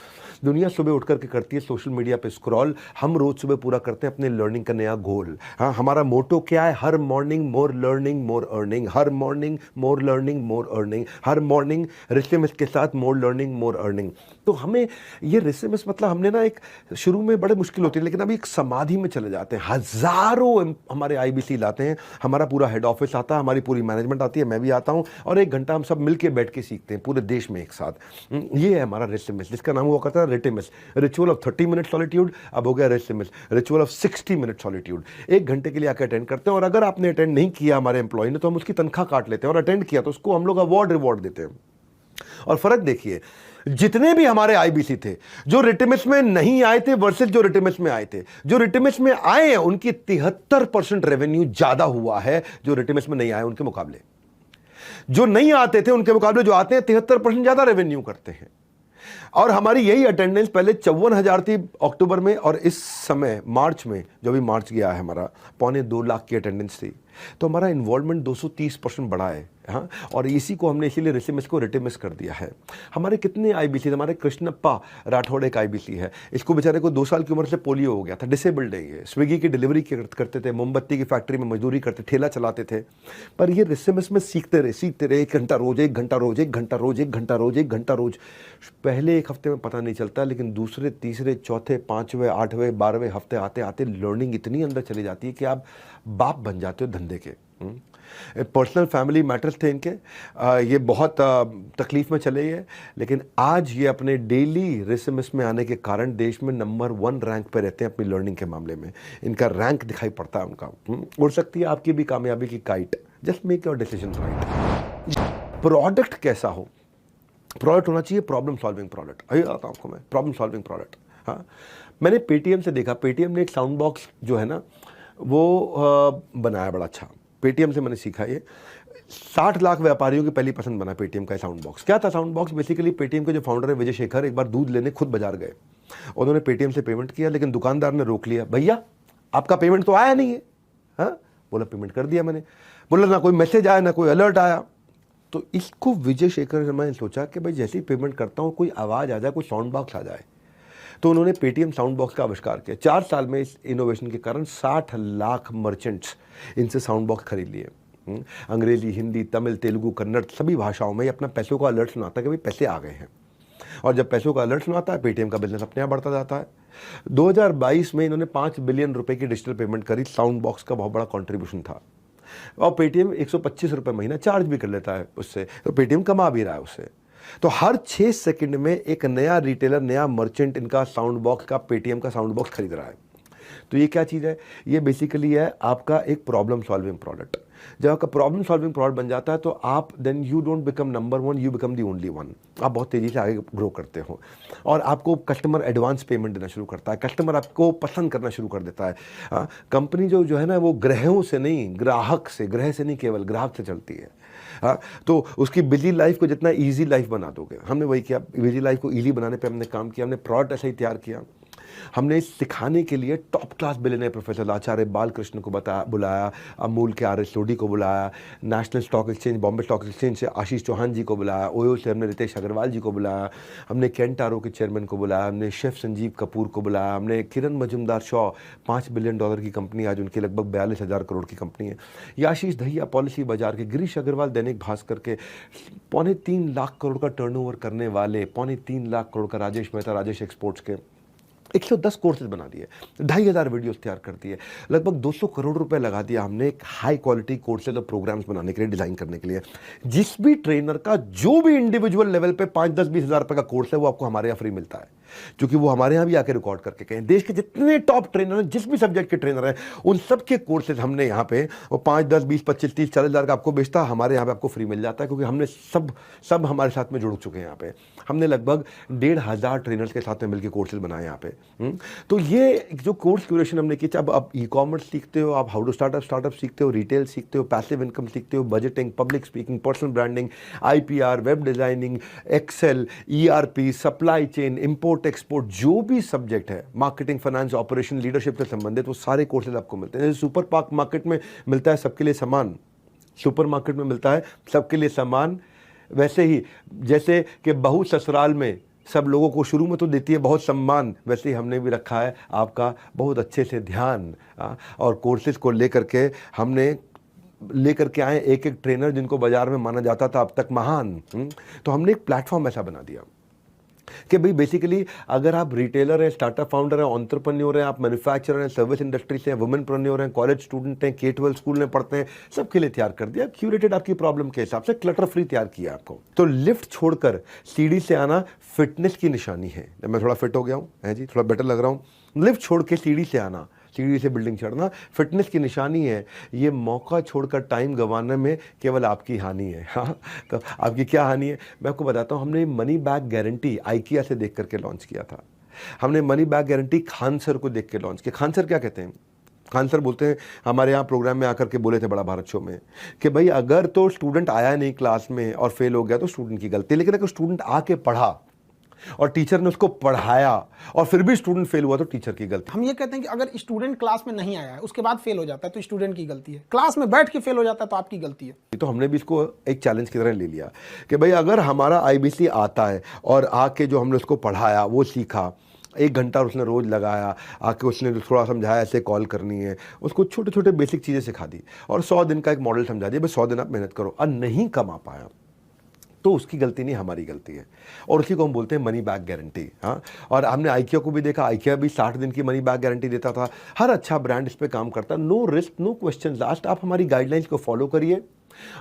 दुनिया सुबह उठ करके करती है सोशल मीडिया पे स्क्रॉल, हम रोज सुबह पूरा करते हैं अपने लर्निंग का नया गोल। हाँ, हमारा मोटो क्या है? हर morning more learning more earning, हर morning more learning more earning, हर मॉर्निंग रिसिमिस के साथ मोर लर्निंग मोर अर्निंग। तो हमें ये रिसिमिस मतलब हमने ना एक शुरू में बड़े मुश्किल होती है, लेकिन अभी एक समाधि में चले जाते हैं। हजारों हमारे IBC लाते हैं, हमारा पूरा हेड ऑफिस आता है, हमारी पूरी मैनेजमेंट आती है, मैं भी आता हूँ, और 1 घंटा हम सब मिलकर बैठ के सीखते हैं पूरे देश में एक साथ। ये है हमारा रिसिमिस, जिसका नाम हुआ करता है रेटिमिस। रिचुअल ऑफ 30 मिनट सॉलिट्यूड अब हो गया रिसिमिस, रिचुअल ऑफ 60 मिनट सॉलिट्यूड। 1 घंटे के लिए आकर अटेंड करते हैं, और अगर आपने अटेंड नहीं किया हमारे एम्प्लॉय ने, तो हम उसकी तनख्वाह काट लेते हैं, और अटेंड किया तो उसको हम लोग अवार्ड रिवॉर्ड देते हैं। और फर्क देखिए, जितने भी हमारे आईबीसी थे, जो रिटिमिस में नहीं आए थे वर्सेस जो रिटिमिस में आए थे, जो रिटिमिस में आए हैं उनकी 73% रेवेन्यू ज्यादा हुआ है जो रिटिमिस में नहीं आए उनके मुकाबले। जो नहीं आते थे उनके मुकाबले जो आते हैं 73% ज्यादा रेवेन्यू करते हैं। और हमारी यही अटेंडेंस पहले 54,000 थी अक्टूबर में, और इस समय मार्च में, जो भी मार्च गया है हमारा, 2.25 लाख की अटेंडेंस थी। तो हमारा इन्वॉल्वमेंट 230% बढ़ा है। हाँ, और इसी को हमने इसीलिए रिसिमिस को रिटिमिस कर दिया है। हमारे कितने आईबीसी, हमारे कृष्णप्पा राठौड़ एक आईबीसी है, इसको बेचारे को 2 साल की उम्र से पोलियो हो गया था, डिसेबल्ड है ये। स्विगी की डिलीवरी करते थे, मोमबत्ती की फैक्ट्री में मजदूरी करते, ठेला चलाते थे, पर ये रिसिमिस में सीखते रहे 1 घंटा रोज, 1 घंटा रोज, 1 घंटा रोज, 1 घंटा रोज, 1 घंटा रोज। पहले 1 हफ्ते में पता नहीं चलता, लेकिन दूसरे, तीसरे, चौथे, 5वें, 8वें, 12वें हफ्ते आते आते लर्निंग इतनी अंदर चली जाती है कि आप बाप बन जाते हो धंधे के। पर्सनल फैमिली मैटर्स थे इनके, ये बहुत तकलीफ में चले गए, लेकिन आज ये अपने डेली रिसिमिस में आने के कारण देश में नंबर 1 रैंक पे रहते हैं अपनी लर्निंग के मामले में। इनका रैंक दिखाई पड़ता है उनका। उड़ सकती है आपकी भी कामयाबी की kite, just make your decision right. Product कैसा हो, प्रोडक्ट होना चाहिए प्रॉब्लम सॉल्विंग प्रोडक्ट। अभी आता हूँ आपको मैं, प्रॉब्लम सॉल्विंग प्रोडक्ट। हाँ, मैंने पेटीएम से देखा, पेटीएम ने एक साउंड बॉक्स जो है ना वो बनाया बड़ा अच्छा। पेटीएम से मैंने सीखा ये, 60 लाख व्यापारियों की पहली पसंद बना पेटीएम का साउंड बॉक्स। क्या था साउंड बॉक्स? बेसिकली पेटीएम के जो फाउंडर है विजय शेखर एक बार दूध लेने खुद बाजार गए, उन्होंने पेटीएम से पेमेंट किया, लेकिन दुकानदार ने रोक लिया, भैया आपका पेमेंट तो आया नहीं है। हाँ, बोला पेमेंट कर दिया मैंने। बोला ना कोई मैसेज आया ना कोई अलर्ट आया। तो इसको विजय शेखर शर्मा ने सोचा कि भाई जैसे ही पेमेंट करता हूँ कोई आवाज़ आ जाए, कोई साउंड बॉक्स आ जाए। तो उन्होंने पेटीएम साउंड बॉक्स का आविष्कार किया। 4 साल में इस इनोवेशन के कारण 60 लाख मर्चेंट्स इनसे साउंड बॉक्स खरीद लिए। अंग्रेजी, हिंदी, तमिल, तेलुगु, कन्नड़ सभी भाषाओं में अपना पैसों का अलर्ट सुनाता है कि भाई पैसे आ गए हैं, और जब पैसों का अलर्ट सुनाता है पेटीएम का बिजनेस अपने आप बढ़ता जाता है। 2022 में इन्होंने 5 बिलियन रुपए की डिजिटल पेमेंट करी, साउंड बॉक्स का बहुत बड़ा कॉन्ट्रीब्यूशन था। और पेटीएम 125 रुपये महीना चार्ज भी कर लेता है उससे, तो पेटीएम कमा भी रहा है उससे। तो हर 6 सेकंड में एक नया रिटेलर, नया मर्चेंट इनका साउंड बॉक्स का, पेटीएम का साउंड बॉक्स खरीद रहा है। तो ये क्या चीज़ है? ये बेसिकली है आपका एक प्रॉब्लम सॉल्विंग प्रोडक्ट। जब आपका प्रॉब्लम सॉल्विंग प्रोडक्ट बन जाता है तो आप then you don't become number 1, you become the only 1। आप बहुत तेज़ी से आगे ग्रो करते हो, और आपको कस्टमर एडवांस पेमेंट देना शुरू करता है, कस्टमर आपको पसंद करना शुरू कर देता है। कंपनी जो है ना वो ग्रहों से नहीं, ग्राहक से, ग्रह से नहीं, केवल ग्राहक से चलती है। हाँ, तो उसकी बिजी लाइफ को जितना इजी लाइफ बना दोगे, हमने वही किया। बिजी लाइफ को इजी बनाने पे हमने काम किया, हमने प्रोडक्ट ऐसा ही तैयार किया। हमने सिखाने के लिए टॉप क्लास बिलियनियर प्रोफेसर आचार्य बालकृष्ण को बुलाया, अमूल के आर एस सोडी को बुलाया, national stock exchange, Bombay stock exchange से आशीष चौहान जी को बुलाया, ओयो से हमने रितेश अग्रवाल जी को बुलाया, हमने केंटारो के चेयरमैन को बुलाया, हमने शेफ संजीव कपूर को बुलाया, हमने किरण मजुमदार शॉ, $5 बिलियन की कंपनी, आज उनकी लगभग 42,000 करोड़ की कंपनी है, याशीष दहिया पॉलिसी बाजार के, गिरीश अग्रवाल दैनिक भास्कर के, 3.25 लाख करोड़ का टर्नओवर करने वाले, 3.25 लाख करोड़ का राजेश मेहता, राजेश एक्सपोर्ट्स के 110 कोर्सेज बना दिए, 2,500 वीडियोस तैयार कर दिए, लगभग 200 करोड़ रुपए लगा दिया हमने एक हाई क्वालिटी कोर्सेज और प्रोग्राम्स बनाने के लिए, डिजाइन करने के लिए। जिस भी ट्रेनर का जो भी इंडिविजुअल लेवल पे 5, 10, 20 हज़ार रुपए का कोर्स है वो आपको हमारे यहाँ फ्री मिलता है, क्योंकि वो हमारे यहाँ भी आके रिकॉर्ड करके कहें। देश के जितने टॉप ट्रेनर हैं, जिस भी सब्जेक्ट के ट्रेनर हैं, उन सबके कोर्सेज हमने यहाँ पे वो 5, 10, 20, 25, 30, 40 हज़ार का आपको बेचता, हमारे यहाँ पे आपको फ्री मिल जाता है, क्योंकि हमने सब हमारे साथ में जुड़ चुके हैं। यहाँ पे हमने लगभग 1,500 ट्रेनर्स के साथ में मिलकर कोर्सेज बनाए यहाँ पे। तो ये जो कोर्स क्यूरेशन हमने की, अब आप ई कॉमर्स सीखते हो, आप हाउ टू स्टार्टअप सीखते हो, रिटेल सीखते हो, पैसिव इनकम सीखते हो, budgeting, public speaking, personal branding, IPR, web designing, excel, ERP, supply chain, import export, जो भी सब्जेक्ट है, मार्केटिंग, फाइनेंस, ऑपरेशन, लीडरशिप से संबंधित, वो सारे कोर्सेज आपको मिलते हैं। जैसे सुपर मार्केट में मिलता है सबके लिए समान, सुपर मार्केट में मिलता है सबके लिए समान, वैसे ही जैसे कि बहू ससुराल में सब लोगों को शुरू में तो देती है बहुत सम्मान, वैसे ही हमने भी रखा है आपका बहुत अच्छे से ध्यान। और कोर्सेज को लेकर के हमने लेकर के आए एक ट्रेनर जिनको बाजार में माना जाता था अब तक महान। तो हमने एक प्लेटफॉर्म ऐसा बना दिया कि भाई बेसिकली अगर आप रिटेलर हैं, स्टार्टअप फाउंडर हैं, एंटरप्रेन्योर हैं, आप मैन्युफैक्चरर हैं, सर्विस इंडस्ट्री से हैं, वुमेनप्रेन्योर हैं, कॉलेज स्टूडेंट हैं, K-12 स्कूल में पढ़ते हैं, सबके लिए तैयार कर दिया, क्यूरेटेड आपकी प्रॉब्लम के हिसाब से, क्लटर फ्री तैयार किया आपको। तो लिफ्ट छोड़कर सीढ़ी से आना फिटनेस की निशानी है। मैं थोड़ा फिट हो गया हूँ, है जी, थोड़ा बेटर लग रहा हूँ। लिफ्ट छोड़ के सीढ़ी से आना सीढ़ी से बिल्डिंग चढ़ना फिटनेस की निशानी है। ये मौका छोड़कर टाइम गंवाने में केवल आपकी हानि है। हाँ, तो आपकी क्या हानि है मैं आपको बताता हूँ। हमने मनी बैक गारंटी आइकिया से देख करके लॉन्च किया था। हमने money back guarantee Khan sir को देख के लॉन्च किया। खान सर क्या कहते हैं? खान सर बोलते हैं, हमारे यहाँ प्रोग्राम में आकर के बोले थे बड़ा भारत शो में, कि भाई अगर तो स्टूडेंट आया नहीं क्लास में और फेल हो गया तो स्टूडेंट की गलती, लेकिन अगर स्टूडेंट आके पढ़ा और टीचर ने उसको पढ़ाया और फिर भी स्टूडेंट फेल हुआ तो टीचर की गलती। हम ये कहते हैं कि अगर स्टूडेंट क्लास में नहीं आया है उसके बाद फेल हो जाता है तो स्टूडेंट की गलती है, क्लास में बैठ के फेल हो जाता है तो आपकी गलती है। तो हमने भी इसको एक चैलेंज की तरह ले लिया कि भाई अगर हमारा आईबीसी आता है और आके जो हमने उसको पढ़ाया वो सीखा, 1 घंटा उसने रोज़ लगाया, आके उसने थोड़ा समझाया ऐसे कॉल करनी है, उसको छोटे छोटे बेसिक चीज़ें सिखा दी और 100 दिन का एक मॉडल समझा दिया, भाई 100 दिन आप मेहनत करो, और नहीं कमा पाया तो उसकी गलती नहीं, हमारी गलती है। और उसी को हम बोलते हैं मनी बैक गारंटी। हाँ, और हमने आइकिया को भी देखा, आइकिया भी 60 दिन की मनी बैक गारंटी देता था। हर अच्छा ब्रांड इस पे काम करता है। No risk no question last. आप हमारी गाइडलाइंस को फॉलो करिए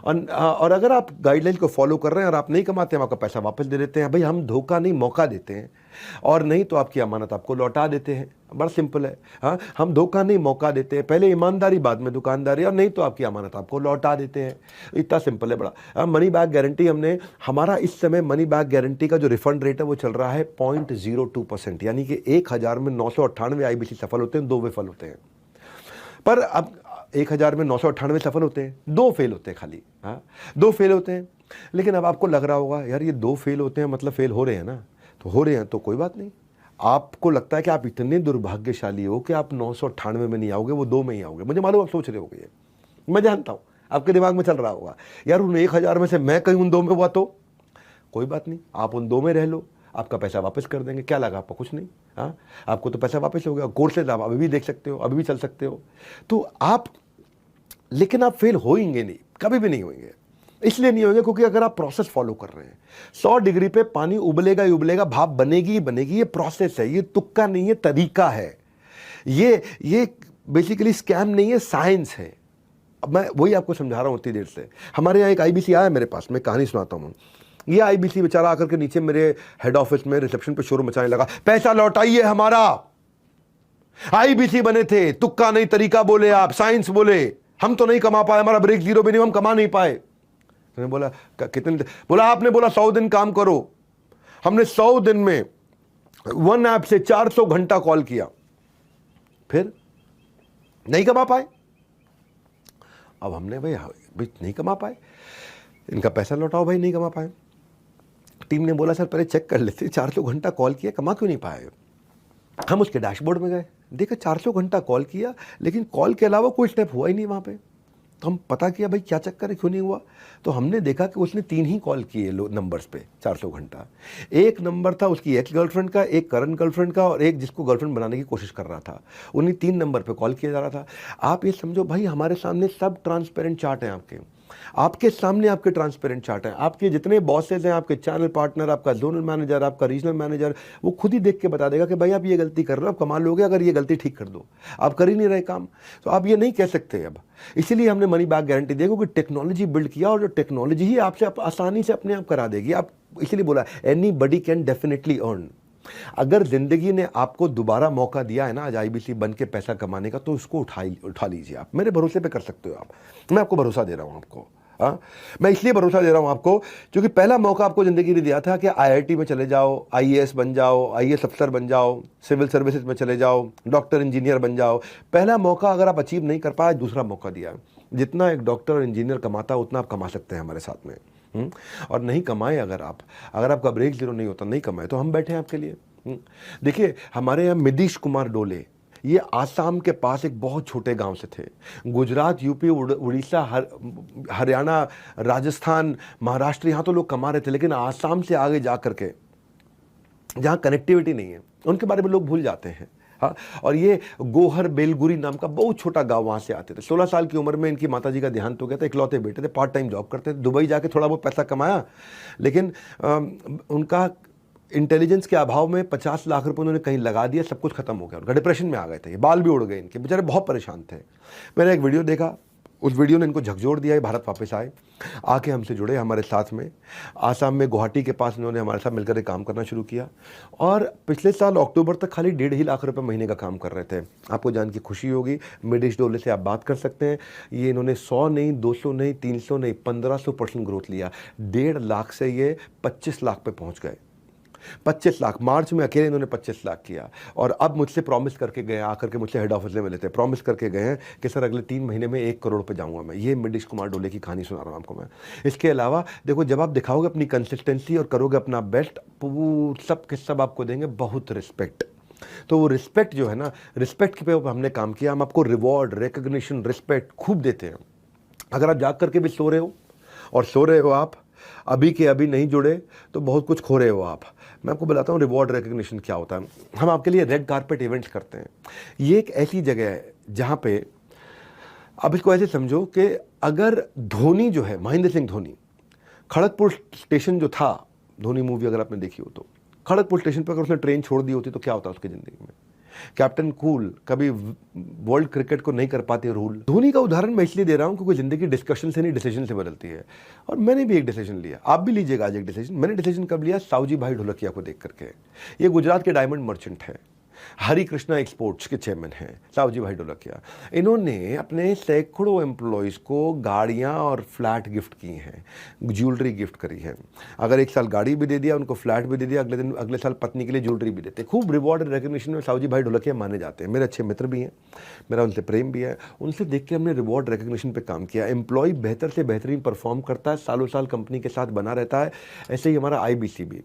और अगर आप गाइडलाइंस को फॉलो कर रहे हैं और आप नहीं कमाते हैं, आपका पैसा वापस दे देते हैं। भाई हम धोखा नहीं, मौका देते हैं, और नहीं तो आपकी अमानत आपको लौटा देते हैं। बड़ा सिंपल है। हाँ, हम धोखा नहीं, मौका देते हैं, पहले ईमानदारी बाद में दुकानदारी, और नहीं तो आपकी अमानत आपको लौटा देते हैं। इतना सिंपल है बड़ा। मनी बैक गारंटी हमने, हमारा इस समय मनी बैक गारंटी का जो रिफंड रेट है वो चल रहा है 0.02%, यानी कि 1000 में 998 आईबीसी सफल होते हैं, 2 विफल होते हैं। पर अब 1000 में 998 सफल होते हैं, 2 फेल होते हैं खाली। हाँ, 2 फेल होते हैं। लेकिन अब आपको लग रहा होगा यार ये 2 फेल होते हैं मतलब फेल हो रहे हैं ना, तो हो रहे हैं तो कोई बात नहीं। आपको लगता है कि आप इतने दुर्भाग्यशाली हो कि आप 998 में नहीं आओगे, वो 2 में ही आओगे। मुझे मालूम आप सोच रहे होगे, ये मैं जानता हूँ आपके दिमाग में चल रहा होगा, यार उन 1000 में से मैं कहीं उन 2 में हुआ तो कोई बात नहीं, आप उन 2 में रह लो, आपका पैसा वापस कर देंगे। क्या लगा आपको? कुछ नहीं। हाँ, आपको तो पैसा वापस हो गया। कोर्सेज आप अभी भी देख सकते हो, अभी भी चल सकते हो। तो आप, लेकिन आप फेल होएंगे नहीं, कभी भी नहीं होंगे। इसलिए नहीं होंगे क्योंकि अगर आप प्रोसेस फॉलो कर रहे हैं। 100 डिग्री पे पानी उबलेगा ही उबलेगा, भाप बनेगी ही बनेगी। ये प्रोसेस है, ये तुक्का नहीं है, तरीका है। ये बेसिकली स्कैम नहीं है, साइंस है। अब मैं वही आपको समझा रहा हूँ इतनी देर से। हमारे यहाँ एक आईबीसी आया मेरे पास, मैं कहानी सुनाता हूँ। ये आईबीसी बेचारा आकर के नीचे मेरे हेड ऑफिस में रिसेप्शन पे शोर मचाने लगा, पैसा लौटाइए हमारा। आईबीसी बने थे, तुक्का नहीं, तरीका बोले आप, साइंस बोले, हम तो नहीं कमा पाए, हमारा ब्रेक जीरो भी नहीं, हम कमा नहीं पाए। मैंने बोला कितने? बोला आपने बोला 100 दिन काम करो। हमने 100 दिन में वन ऐप से 400 घंटा कॉल किया, फिर नहीं कमा पाए। अब हमने भाई नहीं कमा पाए, इनका पैसा लौटाओ भाई, नहीं कमा पाए। टीम ने बोला सर पहले चेक कर लेते, 400 घंटा कॉल किया, कमा क्यों नहीं पाए। हम उसके डैशबोर्ड में गए, देखा 400 घंटा कॉल किया लेकिन कॉल के अलावा कोई स्टेप हुआ ही नहीं वहाँ पे। तो हम पता किया भाई क्या चक्कर है, क्यों नहीं हुआ। तो हमने देखा कि उसने 3 ही कॉल किए नंबर्स पे 400 घंटा। एक नंबर था उसकी एक्स गर्लफ्रेंड का, एक करंट गर्लफ्रेंड का, और एक जिसको गर्लफ्रेंड बनाने की कोशिश कर रहा था। उन्हीं 3 नंबर पे कॉल किया जा रहा था। आप ये समझो भाई, हमारे सामने सब ट्रांसपेरेंट चार्ट हैं आपके सामने, आपके ट्रांसपेरेंट चार्ट हैं। आपके जितने बॉसेज हैं, आपके चैनल पार्टनर, आपका जोनल मैनेजर, आपका रीजनल मैनेजर, वो खुद ही देख के बता देगा कि भाई आप ये गलती कर रहे हो, आप कमा लोगे अगर ये गलती ठीक कर दो। आप कर ही नहीं रहे काम, तो आप ये नहीं कह सकते अब। इसीलिए हमने मनी बैक गारंटी दी, क्योंकि टेक्नोलॉजी बिल्ड किया, और जो टेक्नोलॉजी ही आपसे आसानी से अपने आप करा देगी। आप इसीलिए बोला एनीबडी कैन डेफिनेटली अर्न। अगर जिंदगी ने आपको दोबारा मौका दिया है ना आज आईबीसी बन के पैसा कमाने का, तो उसको उठा लीजिए। आप मेरे भरोसे पे कर सकते हो। मैं आपको भरोसा दे रहा हूँ आपको। हाँ, मैं इसलिए भरोसा दे रहा हूँ आपको क्योंकि पहला मौका आपको जिंदगी ने दिया था कि आईआईटी में चले जाओ, आईएएस बन जाओ, आईएएस अफसर बन जाओ, सिविल सर्विसेज में चले जाओ, डॉक्टर इंजीनियर बन जाओ। पहला मौका अगर आप अचीव नहीं कर पाए, दूसरा मौका दिया। जितना एक डॉक्टर और इंजीनियर कमाता उतना आप कमा सकते हैं हमारे साथ में। और नहीं कमाए अगर आपका ब्रेक जीरो नहीं होता, नहीं कमाए, तो हम बैठे हैं आपके लिए। देखिए हमारे यहाँ मिदीश कुमार डोले, ये आसाम के पास एक बहुत छोटे गांव से थे। गुजरात, यूपी, उड़ीसा, हरियाणा, राजस्थान, महाराष्ट्र, यहाँ तो लोग कमा रहे थे, लेकिन आसाम से आगे जा करके जहाँ कनेक्टिविटी नहीं है, उनके बारे में लोग भूल जाते हैं। हाँ, और ये गोहर बेलगुरी नाम का बहुत छोटा गांव, वहाँ से आते थे। 16 साल की उम्र में इनकी माताजी का देहांत हो गया था। इकलौते बेटे थे, पार्ट टाइम जॉब करते थे, दुबई जाके थोड़ा बहुत पैसा कमाया, लेकिन उनका इंटेलिजेंस के अभाव में 50 लाख रुपए उन्होंने कहीं लगा दिया, सब कुछ खत्म हो गया। उनका डिप्रेशन में आ गए थे, बाल भी उड़ गए इनके, बेचारे बहुत परेशान थे। मैंने एक वीडियो देखा, उस वीडियो ने इनको झकझोर दिया, ये भारत वापस आए, आके हमसे जुड़े हमारे साथ में। आसाम में गुवाहाटी के पास इन्होंने हमारे साथ मिलकर एक काम करना शुरू किया और पिछले साल अक्टूबर तक खाली 1.5 लाख रुपए महीने का काम कर रहे थे। आपको जान के खुशी होगी, मिड ईस्ट डोले से आप बात कर सकते हैं, ये इन्होंने 100 नहीं, 200 नहीं, 300 नहीं, 1500% ग्रोथ लिया। 1.5 लाख से ये 25 लाख पे पहुंच गए। 25 लाख मार्च में अकेले इन्होंने 25 लाख किया। और अब मुझसे प्रॉमिस करके गए, आकर के मुझसे हेड ऑफिस में मिले थे, प्रॉमिस करके गए हैं कि सर अगले 3 महीने में 1 करोड़ पे जाऊंगा मैं। ये मिडिश कुमार डोले की कहानी सुना रहा हूं आपको मैं। इसके अलावा देखो, जब आप दिखाओगे अपनी कंसिस्टेंसी और करोगे अपना बेस्ट, सब के सब आपको देंगे बहुत रिस्पेक्ट। तो वो रिस्पेक्ट जो है ना, रिस्पेक्ट पे हमने काम किया। हम आपको रिवॉर्ड, रिकग्निशन, रिस्पेक्ट खूब देते हैं। अगर आप जाग करके भी सो रहे हो और सो रहे हो आप, अभी के अभी नहीं जुड़े तो बहुत कुछ खो रहे हो आप। मैं आपको बताता हूँ रिवॉर्ड रिकग्निशन क्या होता है। हम आपके लिए रेड कारपेट इवेंट्स करते हैं। ये एक ऐसी जगह है जहाँ पे अब इसको ऐसे समझो कि अगर धोनी जो है, महेंद्र सिंह धोनी, खड़गपुर स्टेशन जो था, धोनी मूवी अगर आपने देखी हो तो, खड़गपुर स्टेशन पर अगर उसने ट्रेन छोड़ दी होती तो क्या होता उसकी ज़िंदगी में। कैप्टन कूल कभी वर्ल्ड क्रिकेट को नहीं कर पाते रूल। धोनी का उदाहरण मैं इसलिए दे रहा हूं क्योंकि जिंदगी डिस्कशन से नहीं डिसीजन से बदलती है। और मैंने भी एक डिसीजन लिया, आप भी लीजिएगा आज एक डिसीजन। मैंने डिसीजन कब लिया? सावजी भाई ढोलकिया को देख करके। ये गुजरात के डायमंड मर्चेंट है, हरी कृष्णा एक्सपोर्ट्स के चेयरमैन हैं सावजी भाई ढोलकिया। इन्होंने अपने सैकड़ों एम्प्लॉयज़ को गाड़ियां और फ्लैट गिफ्ट की हैं, ज्वेलरी गिफ्ट करी है। अगर एक साल गाड़ी भी दे दिया, उनको फ्लैट भी दे दिया, अगले साल पत्नी के लिए ज्वेलरी भी देते। खूब रिवॉर्ड रिकग्निशन में सावजी भाई ढोलकिया माने जाते हैं। मेरे अच्छे मित्र भी हैं, मेरा उनसे प्रेम भी है। उनसे देख के हमने रिवॉर्ड रिकग्निशन पर काम किया। एम्प्लॉय बेहतर से बेहतरीन परफॉर्म करता है, सालों साल कंपनी के साथ बना रहता है। ऐसे ही हमारा IBC भी।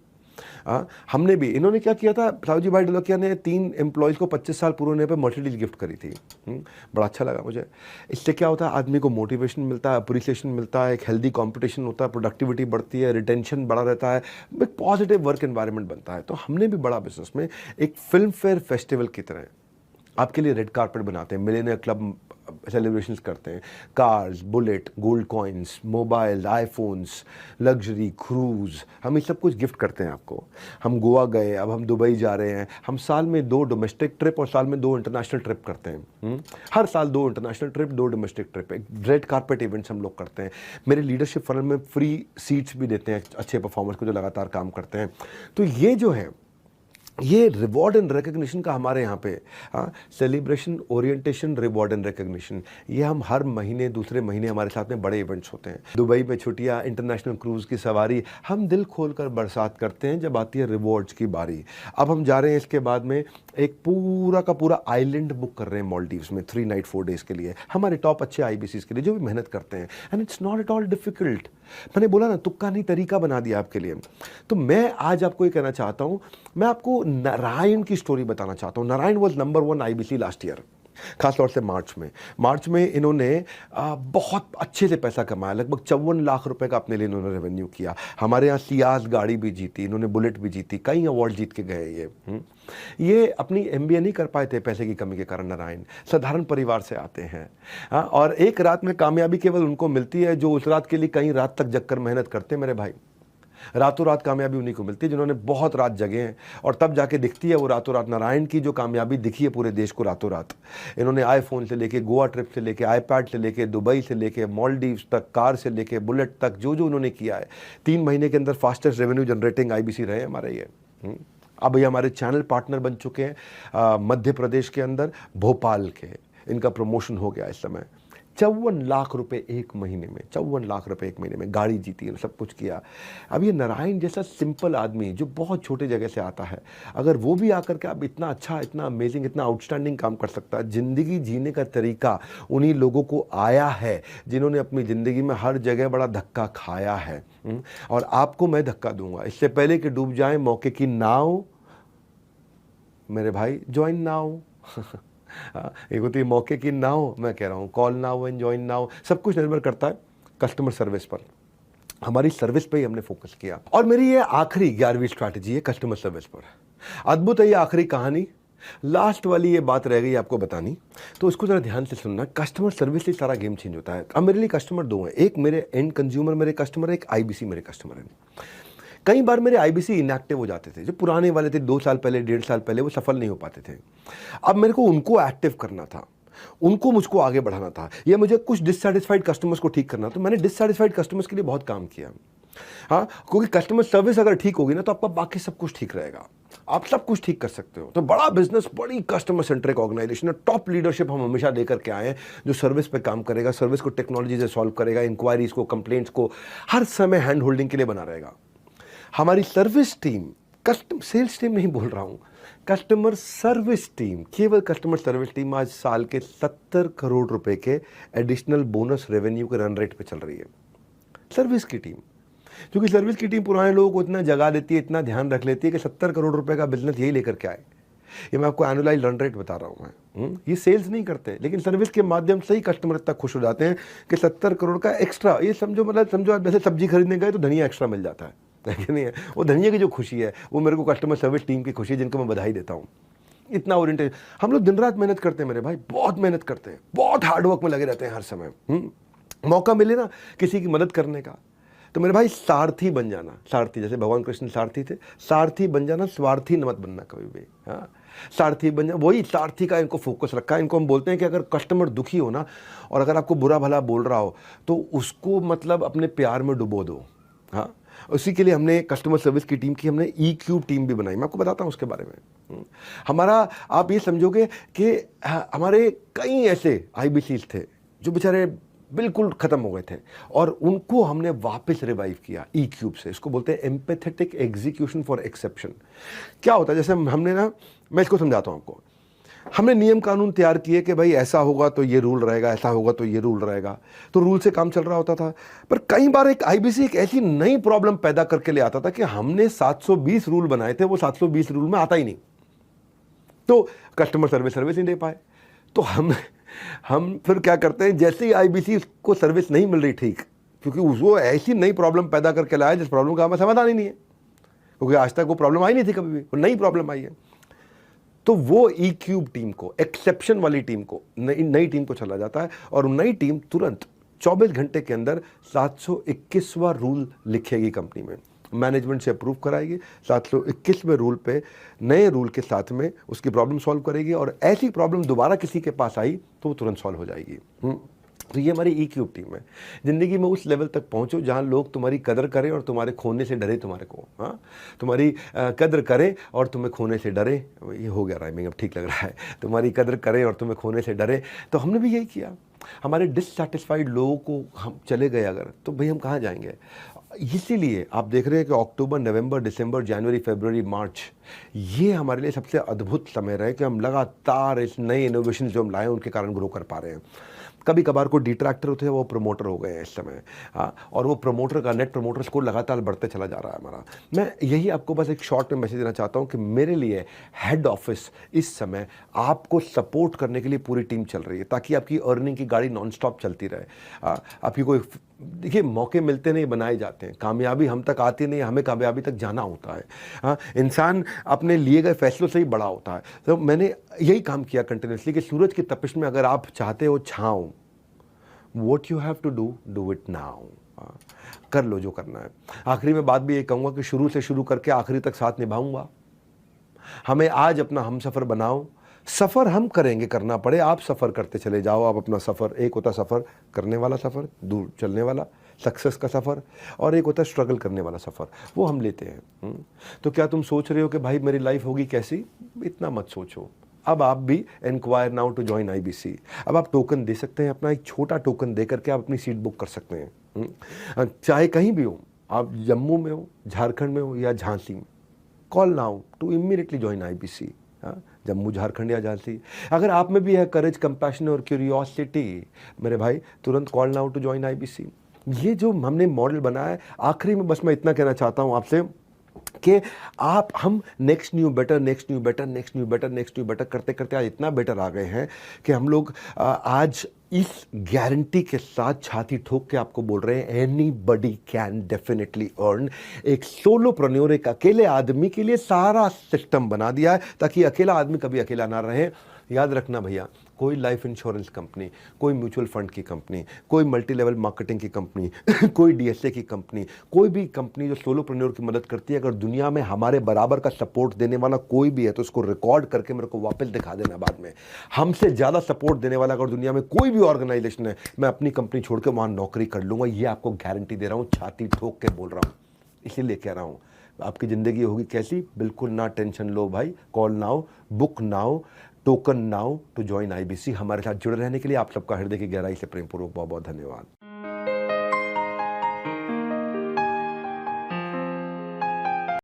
हमने भी, इन्होंने क्या किया था, सावजी भाई ढोलकिया ने 3 एम्प्लॉयज़ को 25 साल पूरे होने पे मर्सिडीज गिफ्ट करी थी। बड़ा अच्छा लगा मुझे। इससे क्या होता है, आदमी को मोटिवेशन मिलता है, अप्रिसिएशन मिलता है, एक हेल्दी कंपटीशन होता है, प्रोडक्टिविटी बढ़ती है, रिटेंशन बढ़ा रहता है, एक पॉजिटिव वर्क एनवायरनमेंट बनता है। तो हमने भी बड़ा बिजनेस में एक फिल्म फेयर फेस्टिवल की तरह आपके लिए रेड कारपेट बनाते हैं, मिलेनियर क्लब सेलिब्रेशंस करते हैं, cars, bullet, gold coins, mobile, iPhones, luxury, cruise, हम ये सब कुछ गिफ्ट करते हैं आपको। हम गोवा गए, अब हम दुबई जा रहे हैं। हम साल में 2 डोमेस्टिक ट्रिप और साल में 2 इंटरनेशनल ट्रिप करते हैं। हर साल 2 इंटरनेशनल ट्रिप, 2 डोमेस्टिक ट्रिप, एक रेड कारपेट इवेंट्स हम लोग करते हैं। मेरे लीडरशिप फनल में फ्री सीट्स भी देते हैं अच्छे परफॉर्मर्स को जो लगातार काम करते हैं। तो ये जो है, ये रिवॉर्ड एंड रिकग्निशन का हमारे यहाँ पे celebration, orientation, reward and recognition, ये हम हर महीने दूसरे महीने हमारे साथ में बड़े इवेंट्स होते हैं। दुबई में छुट्टियाँ, इंटरनेशनल क्रूज़ की सवारी, हम दिल खोलकर बरसात करते हैं जब आती है रिवॉर्ड्स की बारी। अब हम जा रहे हैं इसके बाद में एक पूरा का पूरा आइलैंड बुक कर रहे हैं मालदीव्स में 3 नाइट 4 डेज़ के लिए, हमारे टॉप अच्छे IBCs के लिए जो भी मेहनत करते हैं। And it's not at all difficult. मैंने बोला ना, तुक्का नहीं तरीका बना दिया आपके लिए। तो मैं आज आपको ये कहना चाहता हूँ, मैं आपको नारायण की स्टोरी बताना चाहता हूँ। Narayan was number 1 IBC last year, खासतौर से मार्च में इन्होंने बहुत अच्छे से पैसा कमाया। लगभग 54 लाख रुपए का अपने लिए इन्होंने रेवेन्यू किया। हमारे यहाँ सियाज गाड़ी भी जीती, इन्होंने बुलेट भी जीती, कई अवार्ड जीत के गए। ये अपनी MBA नहीं कर पाए थे पैसे की कमी के कारण। नारायण साधारण परिवार से आते हैं और एक रात में कामयाबी केवल उनको मिलती है जो उस रात के लिए कई रात तक जगकर मेहनत करते हैं। मेरे भाई, रातों रात कामयाबी उन्हीं को मिलती है जिन्होंने बहुत रात जगे हैं, और तब जाके दिखती है वो रातों रात। नारायण की जो कामयाबी दिखी है पूरे देश को रातों रात, इन्होंने आईफोन से लेके, गोवा ट्रिप से लेके, iPad से लेके, दुबई से लेके, मालदीव्स तक, कार से लेके, बुलेट तक, जो उन्होंने किया है, 3 महीने के अंदर फास्टेस्ट रेवेन्यू जनरेटिंग IBC रहे हमारे ये। अब ये हमारे चैनल पार्टनर बन चुके हैं मध्य प्रदेश के अंदर, भोपाल के। इनका प्रमोशन हो गया इस समय। 54 लाख रुपए एक महीने में, 54 लाख रुपए एक महीने में, गाड़ी जीती, सब कुछ किया। अब ये नारायण जैसा सिंपल आदमी जो बहुत छोटे जगह से आता है, अगर वो भी आकर के अब इतना अच्छा, इतना अमेजिंग, इतना आउटस्टैंडिंग काम कर सकता है। ज़िंदगी जीने का तरीका उन्हीं लोगों को आया है जिन्होंने अपनी ज़िंदगी में हर जगह बड़ा धक्का खाया है। और आपको मैं धक्का दूंगा, इससे पहले कि डूब जाए मौके की नाव, मेरे भाई ज्वाइन नाउ। एक होती है मौके की नाव, मैं कह रहा हूँ call now and join now. सब कुछ निर्भर करता है कस्टमर सर्विस पर। हमारी सर्विस पे ही हमने फोकस किया, और मेरी ये आखिरी 11वीं स्ट्रैटेजी है कस्टमर सर्विस पर। अद्भुत है ये आखिरी कहानी, लास्ट वाली ये बात रह गई आपको बतानी, तो इसको जरा ध्यान से सुनना। कस्टमर सर्विस से सारा गेम चेंज होता है। अब मेरे लिए कस्टमर 2 हैं, एक मेरे एंड कंज्यूमर मेरे कस्टमर है, एक IBC मेरे कस्टमर है। कई बार मेरे IBC इनएक्टिव हो जाते थे, जो पुराने वाले थे 2 साल पहले, 1.5 साल पहले, वो सफल नहीं हो पाते थे। अब मेरे को उनको एक्टिव करना था। उनको मुझको आगे बढ़ाना था, या मुझे कुछ डिससेटिस्फाइड कस्टमर्स को ठीक करना, तो मैंने डिससेटिस्फाइड कस्टमर्स के लिए बहुत काम किया। हाँ, क्योंकि कस्टमर सर्विस अगर ठीक होगी ना तो आपका बाकी सब कुछ ठीक रहेगा, आप सब कुछ ठीक कर सकते हो। तो बड़ा बिजनेस, बड़ी customer centric organisation, top leadership हम हमेशा लेकर के आए हैं जो सर्विस पे काम करेगा, सर्विस को टेक्नोलॉजी से सॉल्व करेगा, इंक्वायरीज को, कंप्लेंट्स को हर समय हैंड होल्डिंग के लिए बना रहेगा। हमारी service team, customer sales team नहीं बोल रहा हूँ, कस्टमर सर्विस टीम, केवल कस्टमर सर्विस टीम आज साल के 70 करोड़ रुपए के एडिशनल बोनस रेवेन्यू के रन रेट पे चल रही है। सर्विस की टीम, क्योंकि सर्विस की टीम पुराने लोगों को इतना जगा देती है, इतना ध्यान रख लेती है कि 70 करोड़ रुपए का बिजनेस यही लेकर के आए। ये मैं आपको एनुअलाइज रन रेट बता रहा हूँ मैं। ये सेल्स नहीं करते, लेकिन सर्विस के माध्यम से ही कस्टमर इतना खुश हो जाते हैं कि 70 करोड़ का एक्स्ट्रा, ये समझो, मतलब समझो आप जैसे सब्जी खरीदने गए तो धनिया एक्स्ट्रा मिल जाता है कि नहीं है। वो धनिया की जो खुशी है वो मेरे को कस्टमर सर्विस टीम की खुशी है, जिनको मैं बधाई देता हूँ। इतना ओरिएंटेड, हम लोग दिन रात मेहनत करते हैं मेरे भाई, बहुत मेहनत करते हैं, बहुत हार्डवर्क में लगे रहते हैं हर समय। मौका मिले ना किसी की मदद करने का तो मेरे भाई सारथी बन जाना, सारथी, जैसे भगवान कृष्ण सारथी थे, सारथी बन जाना, स्वार्थी मत बनना कभी भी। हाँ, सारथी बन जाना, वही सारथी का इनको फोकस रखा है। इनको हम बोलते हैं कि अगर कस्टमर दुखी हो ना और अगर आपको बुरा भला बोल रहा हो तो उसको मतलब अपने प्यार में डुबो दो। हाँ, उसी के लिए हमने कस्टमर सर्विस की टीम की हमने EQ टीम भी बनाई, मैं आपको बताता हूँ उसके बारे में। हमारा, आप ये समझोगे कि हमारे कई ऐसे IBCs थे जो बेचारे बिल्कुल ख़त्म हो गए थे और उनको हमने वापस रिवाइव किया EQ से। इसको बोलते हैं एम्पैथेटिक एग्जीक्यूशन फॉर एक्सेप्शन। क्या होता है, जैसे हमने ना, मैं इसको समझाता हूँ आपको, हमने नियम कानून तैयार किए कि भाई ऐसा होगा तो ये रूल रहेगा, ऐसा होगा तो ये रूल रहेगा, तो रूल से काम चल रहा होता था। पर कई बार एक IBC एक ऐसी नई प्रॉब्लम पैदा करके ले आता था कि हमने 720 रूल बनाए थे, वो 720 रूल में आता ही नहीं, तो कस्टमर सर्विस नहीं दे पाए। तो हम फिर क्या करते हैं, जैसे ही IBC को सर्विस नहीं मिल रही ठीक, क्योंकि वो ऐसी नई प्रॉब्लम पैदा करके लाया जिस प्रॉब्लम का हमें समाधान ही नहीं है, क्योंकि आज तक वो प्रॉब्लम आई नहीं थी कभी भी, वो नई प्रॉब्लम आई है। तो वो EQ टीम को, एक्सेप्शन वाली टीम को, नई टीम को चला जाता है और नई टीम तुरंत 24 घंटे के अंदर 721वां रूल लिखेगी कंपनी में, मैनेजमेंट से अप्रूव कराएगी, 721वें रूल पे, नए रूल के साथ में उसकी प्रॉब्लम सॉल्व करेगी और ऐसी प्रॉब्लम दोबारा किसी के पास आई तो वो तुरंत सॉल्व हो जाएगी। तो ये हमारी EQ टीम है। ज़िंदगी में उस लेवल तक पहुंचो जहां लोग तुम्हारी कदर करें और तुम्हारे खोने से डरे तुम्हारे को। हाँ, तुम्हारी कदर करें और तुम्हें खोने से डरे, ये हो गया राइमिंग, अब ठीक लग रहा है, तुम्हारी कदर करें और तुम्हें खोने से डरे। तो हमने भी यही किया। हमारे डिससेटिस्फाइड लोगों को हम चले गए अगर, तो भाई हम कहाँ जाएंगे। इसीलिए आप देख रहे हैं कि अक्टूबर, नवंबर, दिसंबर, जनवरी, फरवरी, मार्च, ये हमारे लिए सबसे अद्भुत समय रहे कि हम लगातार इस नए इनोवेशन जो हम लाए उनके कारण ग्रो कर पा रहे हैं। कभी कभार को डिट्रैक्टर होते हैं, वो प्रमोटर हो गए हैं इस समय। हाँ, और वो प्रमोटर का नेट प्रमोटर स्कोर लगातार बढ़ते चला जा रहा है हमारा। मैं यही आपको बस एक शॉर्ट में मैसेज देना चाहता हूँ कि मेरे लिए हेड ऑफिस इस समय आपको सपोर्ट करने के लिए पूरी टीम चल रही है, ताकि आपकी अर्निंग की गाड़ी नॉन स्टॉप चलती रहे। आपकी कोई, देखिए, मौके मिलते नहीं, बनाए जाते हैं। कामयाबी हम तक आती नहीं, हमें कामयाबी तक जाना होता है। हाँ, इंसान अपने लिए गए फैसलों से ही बड़ा होता है। तो मैंने यही काम किया कंटिन्यूसली कि सूरज की तपिश में अगर आप चाहते हो छाँव, what you have to do it now. कर लो जो करना है। आखिरी में बात भी ये कहूँगा कि शुरू से शुरू करके आखिरी तक साथ निभाऊंगा। हमें आज अपना हम सफ़र बनाओ, सफ़र हम करेंगे, करना पड़े आप सफ़र करते चले जाओ। आप अपना सफ़र, एक होता सफ़र करने वाला सफ़र, दूर चलने वाला, सक्सेस का सफ़र, और एक होता स्ट्रगल करने वाला सफ़र, वो हम लेते हैं। तो क्या तुम सोच रहे हो कि भाई मेरी लाइफ होगी कैसी? इतना मत सोचो। अब आप भी enquire now to join IBC। अब आप टोकन दे सकते हैं, अपना एक छोटा टोकन दे करके आप अपनी सीट बुक कर सकते हैं। चाहे कहीं भी हो, आप जम्मू में हो, झारखंड में हो या झांसी में, call now to immediately join IBC। Jammu, Jharkhand या झांसी। अगर आप में भी है करेज, कंपैशन और क्यूरियोसिटी, मेरे भाई तुरंत call now to join IBC। ये जो हमने मॉडल बनाया है, आखिरी में बस मैं इतना कहना चाहता हूँ आपसे कि हम नेक्स्ट न्यू बेटर करते करते आज इतना बेटर आ गए हैं कि हम लोग आज इस गारंटी के साथ छाती ठोक के आपको बोल रहे हैं, एनीबडी कैन डेफिनेटली अर्न। एक सोलोप्रेन्योर, एक अकेले आदमी के लिए सारा सिस्टम बना दिया है ताकि अकेला आदमी कभी अकेला ना रहे। याद रखना भैया, कोई लाइफ इंश्योरेंस कंपनी, कोई म्यूचुअल फंड की कंपनी, कोई मल्टी लेवल मार्केटिंग की कंपनी, कोई डीएसए की कंपनी, कोई भी कंपनी जो सोलोप्रेन्योर की मदद करती है, अगर दुनिया में हमारे बराबर का सपोर्ट देने वाला कोई भी है तो उसको रिकॉर्ड करके मेरे को वापस दिखा देना बाद में। हमसे ज़्यादा सपोर्ट देने वाला अगर दुनिया में कोई भी ऑर्गेनाइजेशन है, मैं अपनी कंपनी छोड़ के वहाँ नौकरी कर लूँगा, ये आपको गारंटी दे रहा हूँ, छाती ठोक के बोल रहा हूँ, इसीलिए कह रहा हूँ। आपकी ज़िंदगी होगी कैसी, बिल्कुल ना टेंशन लो भाई। Call now, book now, token now to join IBC. हमारे साथ जुड़े रहने के लिए आप सबका हृदय की गहराई से प्रेमपूर्वक बहुत बहुत धन्यवाद।